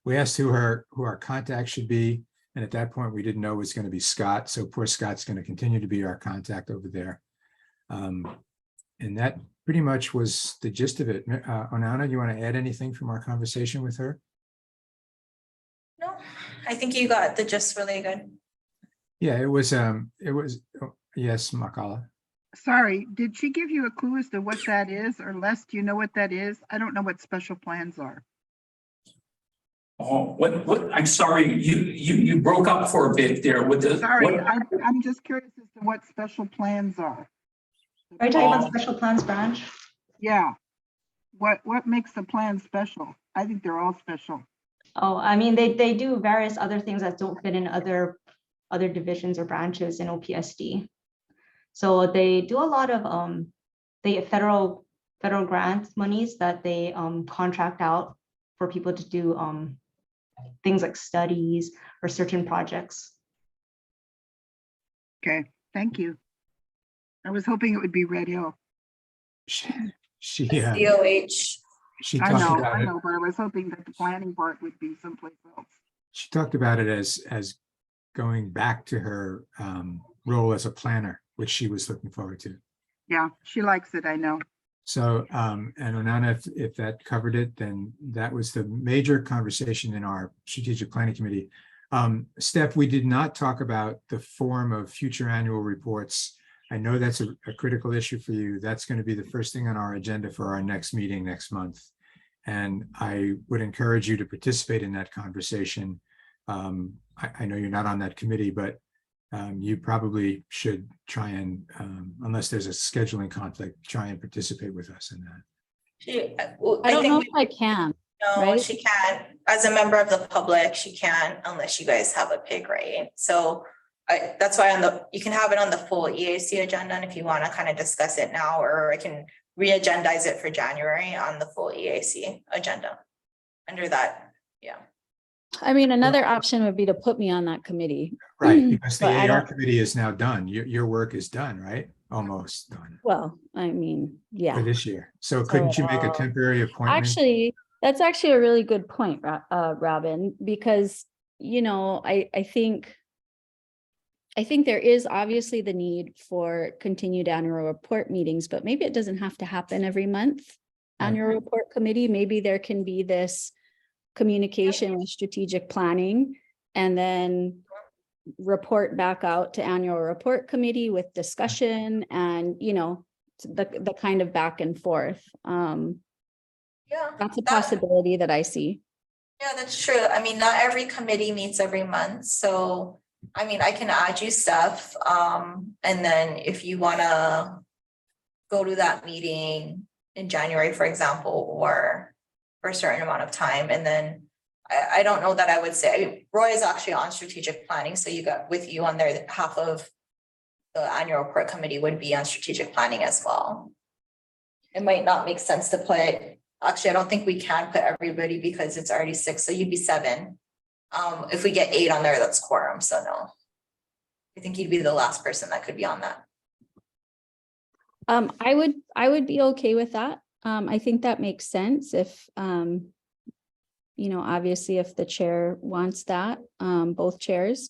we asked who our contact should be. And at that point, we didn't know it was going to be Scott. So poor Scott's going to continue to be our contact over there. And that pretty much was the gist of it. Onana, you want to add anything from our conversation with her? No, I think you got the gist really good. Yeah, it was, yes, Makala. Sorry, did she give you a clue as to what that is? Or Les, do you know what that is? I don't know what special plans are. Oh, what, I'm sorry, you broke up for a bit there with the. Sorry, I'm just curious as to what special plans are. Are you talking about special plans branch? Yeah. What makes the plan special? I think they're all special. Oh, I mean, they do various other things that don't fit in other divisions or branches in OPSD. So they do a lot of they get federal grant monies that they contract out for people to do things like studies or certain projects. Okay, thank you. I was hoping it would be Red Hill. She DOH. She I talked know, about I it. know, but I was hoping that the planning part would be someplace else. She talked about it as going back to her role as a planner, which she was looking forward to. Yeah, she likes it, I know. So, and Onana, if that covered it, then that was the major conversation in our strategic planning committee. Steph, we did not talk about the form of future annual reports. I know that's a critical issue for you. That's going to be the first thing on our agenda for our next meeting next month. And I would encourage you to participate in that conversation. I know you're not on that committee, but you probably should try and, unless there's a scheduling conflict, try and participate with us in that. I don't know if I can. No, right? she can't. As a member of the public, she can't unless you guys have a pig, right? So that's why you can have it on the full EAC agenda, and if you want to kind of discuss it now, or I can re-agendize it for January on the full EAC agenda under that. Yeah. I mean, another option would be to put me on that committee. Right, because the But I AR don't- committee is now done. Your work is done, right? Almost done Well, I mean, for yeah. this year. So couldn't you make a temporary appointment? Actually, that's actually a really good point, Robin, because, you know, I think there is obviously the need for continued annual report meetings, but maybe it doesn't have to happen every month. Annual report committee, maybe there can be this communication with strategic planning and then report back out to annual report committee with discussion and, you know, the kind of back and forth. Yeah. That's a possibility that I see. Yeah, that's true. I mean, not every committee meets every month, so I mean, I can add you stuff. And then if you wanna go to that meeting in January, for example, or for a certain amount of time, and then I don't know that I would say, Roy is actually on strategic planning, so you got with you on there, half of the annual report committee would be on strategic planning as well. It might not make sense to put, actually, I don't think we can put everybody because it's already 6, so you'd be 7. If we get 8 on there, that's quorum, so no. I think you'd be the last person that could be on that. I would be okay with that. I think that makes sense if, you know, obviously if the chair wants that, both chairs.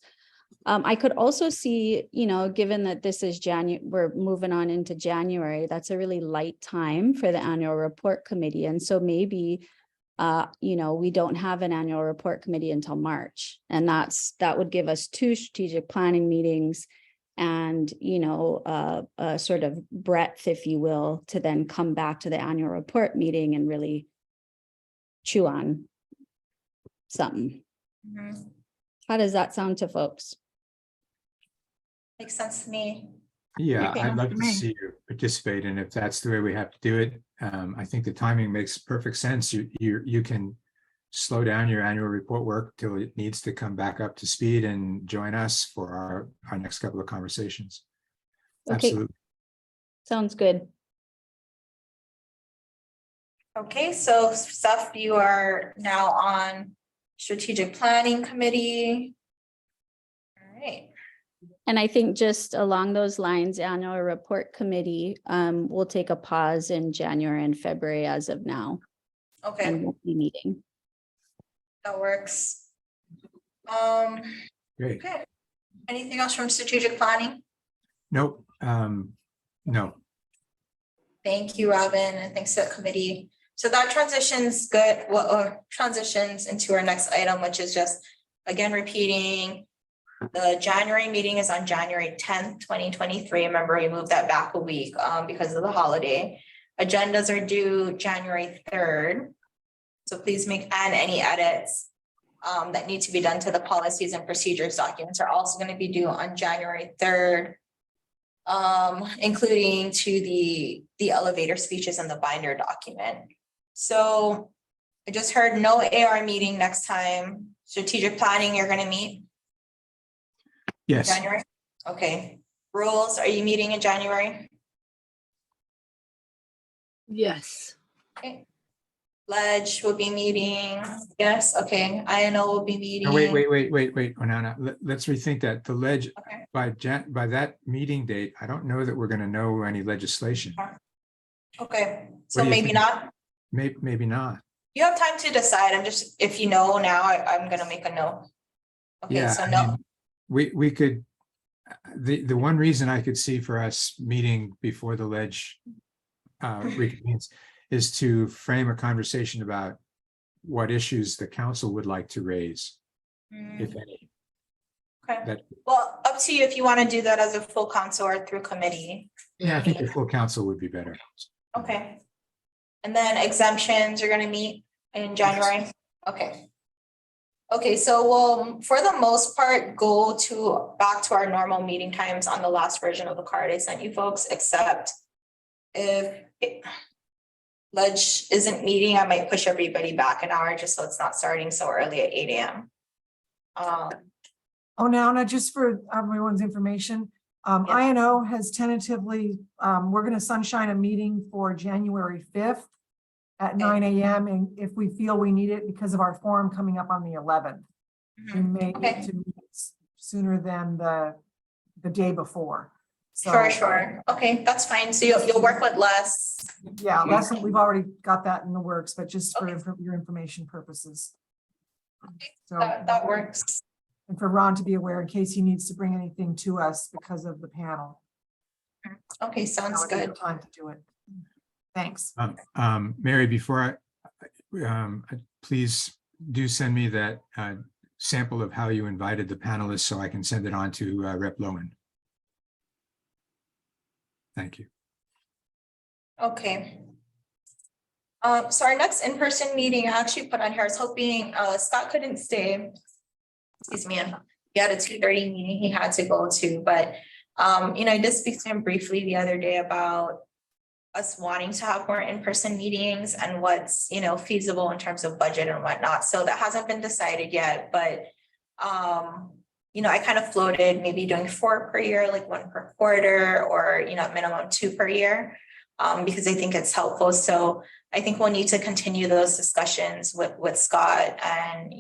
I could also see, you know, given that this is we're moving on into January, that's a really light time for the annual report committee. And so maybe, you know, we don't have an annual report committee until March. And that would give us 2 strategic planning meetings and, you know, a sort of breadth, if you will, to then come back to the annual report meeting and really chew on something. Mm-hmm. How does that sound to folks? Makes sense to me. Yeah, Okay. I'd love to me. see you participate, and if that's the way we have to do it, I think the timing makes perfect sense. You can slow down your annual report work till it needs to come back up to speed and join us for our next couple of conversations. Okay. Absolutely. Sounds good. Okay, so Seth, you are now on strategic planning committee. All right. And I think just along those lines, annual report committee, will take a pause in January and February as of now. Okay, And won't be meeting. that works. Great. Okay. Anything else from strategic planning? Nope. No. Thank you, Robin, and thanks to the committee. So that transitions good, transitions into our next item, which is just, again, repeating. The January meeting is on January 10th, 2023. Remember, we moved that back a week because of the holiday. Agendas are due January 3rd. So please make any edits that need to be done to the policies and procedures documents are also going to be due on January 3rd. Including to the elevator speeches and the binder document. So I just heard no AR meeting next time. Strategic planning, you're gonna meet? Yes. January? Okay. Rules, are you meeting in January? Yes. Okay. Ledge will be meeting, yes, okay. INO will be meeting. No, wait, Onana, let's rethink that. The ledge, Okay. by that meeting date, I don't know that we're gonna know any legislation. Okay, What so do you maybe think? not. Maybe not. You have time to decide. I'm just, if you know now, I'm gonna make a note. Okay, Yeah, so I no, mean, we could, the one reason I could see for us meeting before the ledge reconvenes is to frame a conversation about what issues the council would like to raise, if any. okay. That, Well, up to you if you want to do that as a full council or through committee. yeah, I think the full council would be better. Okay. And then exemptions are gonna meet in January? Okay. Okay, so we'll, for the most part, go back to our normal meeting times on the last version of the card I sent you folks, except if Ledge isn't meeting, I might push everybody back an hour just so it's not starting so early at 8 a.m. Oh, now, just for everyone's information, INO has tentatively, we're gonna sunshine a meeting for January 5th at 9 a.m. And if we feel we need it because of our forum coming up on the 11th, we may need to meet sooner than the day before. So, Sure. Okay, that's fine. So you'll work with Les. yeah, lesson, we've already got that in the works, but just for your information purposes. So That works. and for Ron to be aware in case he needs to bring anything to us because of the panel. Okay, sounds That would be good. the time to do it. Thanks. Mary, before please do send me that sample of how you invited the panelists so I can send it on to Rep. Lowen. Thank you. Okay. So our next in-person meeting I actually put on here, I was hoping, Scott couldn't stay. Excuse me, he had a 2:30 meeting he had to go to, but, I did speak to him briefly the other day about us wanting to have more in-person meetings and what's, feasible in terms of budget and whatnot. So that hasn't been decided yet, but, I kind of floated maybe doing 4 per year, like 1 per quarter, or, minimum 2 per year. Because I think it's helpful. So I think we'll need to continue those discussions with Scott and,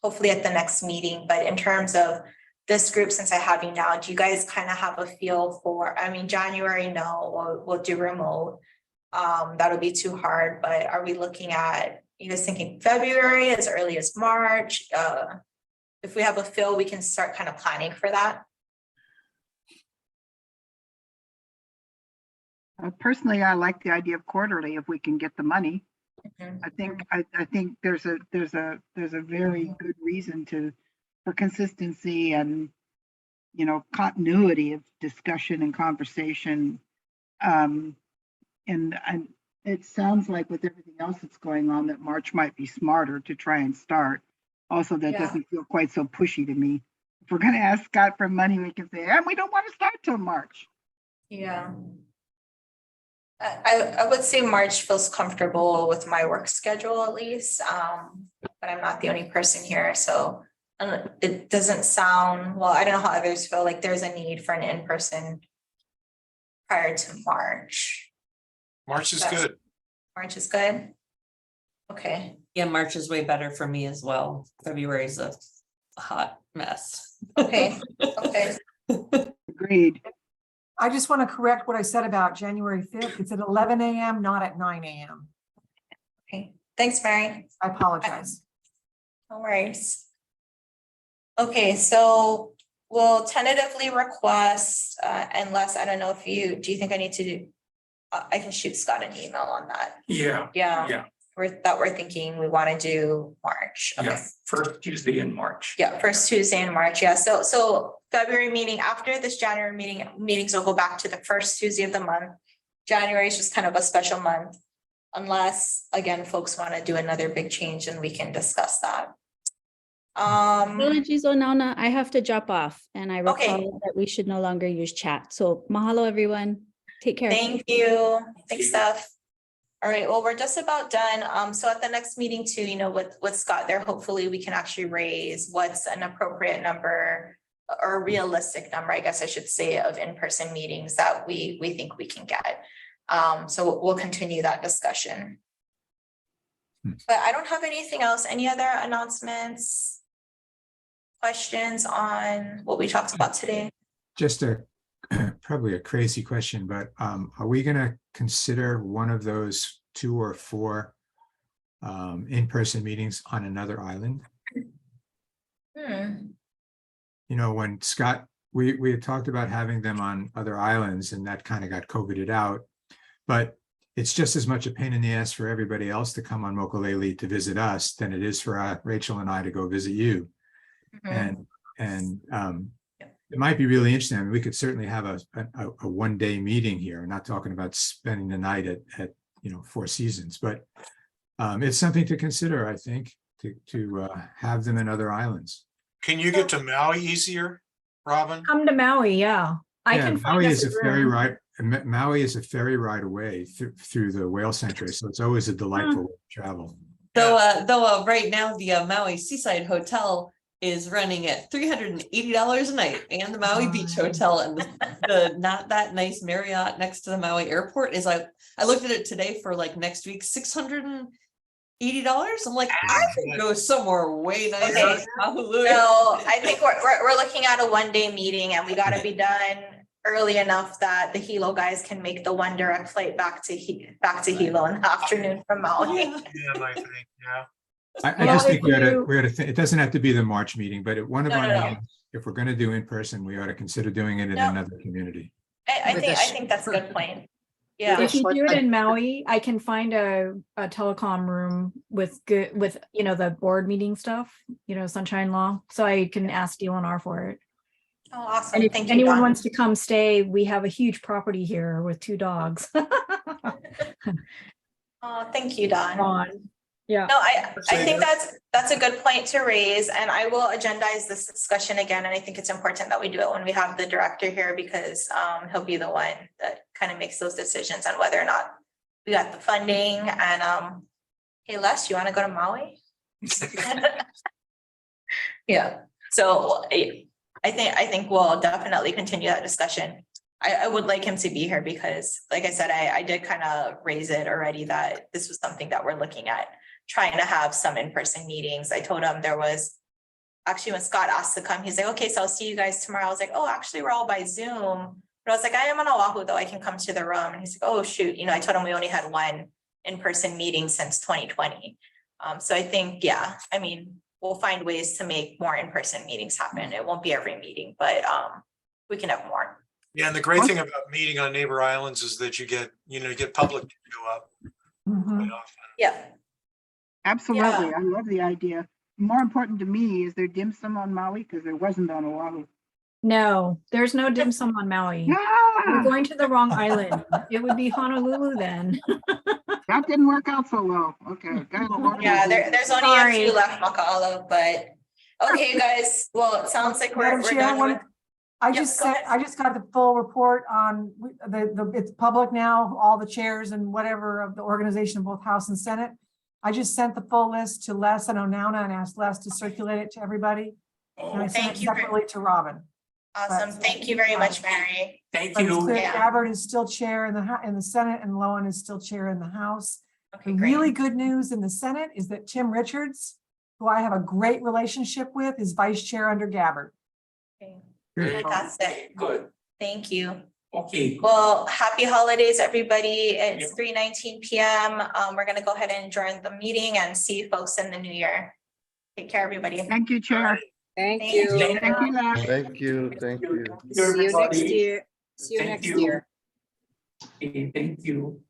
hopefully at the next meeting. But in terms of this group, since I have you now, do you guys kind of have a feel for, January, no, we'll do remote. That'll be too hard, but are we looking at, you guys thinking February, as early as March? If we have a feel, we can start kind of planning for that. Personally, I like the idea of quarterly if we can get the money. I think there's a very good reason for consistency and, continuity of discussion and conversation. And it sounds like with everything else that's going on, that March might be smarter to try and start. Also, that doesn't feel quite so pushy to me. If we're going to ask Scott for money, we can say, and we don't want to start till March. Yeah. I would say March feels comfortable with my work schedule at least, but I'm not the only person here. So it doesn't sound, well, I don't know how others feel like there's a need for an in-person prior to March. March is good. March is good. Okay. Yeah, March is way better for me as well. February is a hot mess. Okay. Okay. Agreed. I just want to correct what I said about January 5th. It's at 11 a.m., not at 9 a.m. Okay. Thanks, Mary. I apologize. No worries. Okay, so we'll tentatively request, unless, I don't know if do you think I need to do, I can shoot Scott an email on that. Yeah. Yeah. Yeah. We're thinking we want to do March. Okay. Yeah, first Tuesday in March. Yeah, first Tuesday in March. Yeah, so February meeting, after this January meetings will go back to the first Tuesday of the month. January is just kind of a special month, unless, again, folks want to do another big change and we can discuss that. Apologies, Onana, I have to drop off and I Okay. recall that we should no longer use chat. So mahalo, everyone. Take care. Thank you. Thanks, Steph. All right, well, we're just about done. So at the next meeting too, with Scott there, hopefully we can actually raise what's an appropriate number or realistic number, I guess I should say, of in-person meetings that we think we can get. So we'll continue that discussion. But I don't have anything else. Any other announcements? Questions on what we talked about today? Just probably a crazy question, but are we going to consider one of those 2 or 4 in-person meetings on another island? When Scott, we had talked about having them on other islands and that kind of got COVIDed out, but it's just as much a pain in the ass for everybody else to come on Mokulele to visit us than it is for Rachel and I to go visit you. And it might be really interesting. I mean, we could certainly have a 1-day meeting here. I'm not talking about spending the night at Four Seasons, but it's something to consider, I think, to have them in other islands. Can you get to Maui easier, Robin? Come to Maui, yeah. I can find Maui us is a ferry ride. Maui is a ferry ride away through the whale sanctuary, so it's always a delightful way to travel. Though right now the Maui Seaside Hotel is running at $380 a night, and the Maui Beach Hotel and the not that nice Marriott next to the Maui airport is I looked at it today for like next week, $680. I'm like, I could go somewhere way nicer. Okay. So I think we're looking at a 1-day meeting, and we got to be done early enough that the Hilo guys can make the 1 direct flight back to Hilo in the afternoon from Maui. Yeah, I think, yeah. I just think we ought to, it doesn't have to be the March meeting, but at one of our meetings, if we're going to do in person, we ought to consider doing it in another community. I think that's a good point. Yeah. If you do it in Maui, I can find a telecom room with the board meeting stuff, sunshine law. So I can ask DLNR for it. Oh, awesome. And if Thank you, anyone Dawn. wants to come stay, we have a huge property here with 2 dogs. Oh, thank you, Don. Ron. Yeah. No, I think that's a good point to raise, and I will agendize this discussion again, and I think it's important that we do it when we have the director here, because he'll be the one that kind of makes those decisions on whether or not we got the funding. And hey, Les, you want to go to Maui? Yeah, so I think we'll definitely continue that discussion. I would like him to be here because, like I said, I did kind of raise it already that this was something that we're looking at, trying to have some in-person meetings. I told him there was, actually when Scott asked to come, he's like, okay, so I'll see you guys tomorrow. I was like, oh, actually we're all by Zoom. But I was like, I am on Oahu though, I can come to the room. And he's like, oh shoot, I told him we only had one in-person meeting since 2020. So I think, yeah, I mean, we'll find ways to make more in-person meetings happen. It won't be every meeting, but we can have more. Yeah, and the great thing about meeting on neighbor islands is that you get public to show up quite often. Yeah. Absolutely. I love the idea. More important to me, is there dim sum on Maui? Because there wasn't on Oahu. No, there's no dim sum on Maui. Ah! You're going to the wrong island. It would be Honolulu then. That didn't work out so well. Okay. Yeah, there's only Sorry. a few left, Makalo, but okay, guys. Well, it sounds like we're Madam Chair, done with. I Yep, just go sent, ahead. I just got the full report on it's public now, all the chairs and whatever of the organization, both House and Senate. I just sent the full list to Les and Onauna and asked Les to circulate it to everybody. And I sent Thank it you. separately to Robin. Awesome. Thank you very much, Mary. Thank But it's you. clear Yeah. Gabbard is still chair in the Senate and Lowen is still chair in the House. Okay, The great. really good news in the Senate is that Tim Richards, who I have a great relationship with, is vice chair under Gabbard. Okay, Good. fantastic. Good. Thank you. Okay. Well, happy holidays, everybody. It's 3:19 p.m. We're gonna go ahead and adjourn the meeting and see you folks in the new year. Take care, everybody. Thank you, Chair. Thank Thank you. you. Thank you, Les. Thank you, thank you. See you next Everybody. year. See you Thank next you. year. Okay, thank you.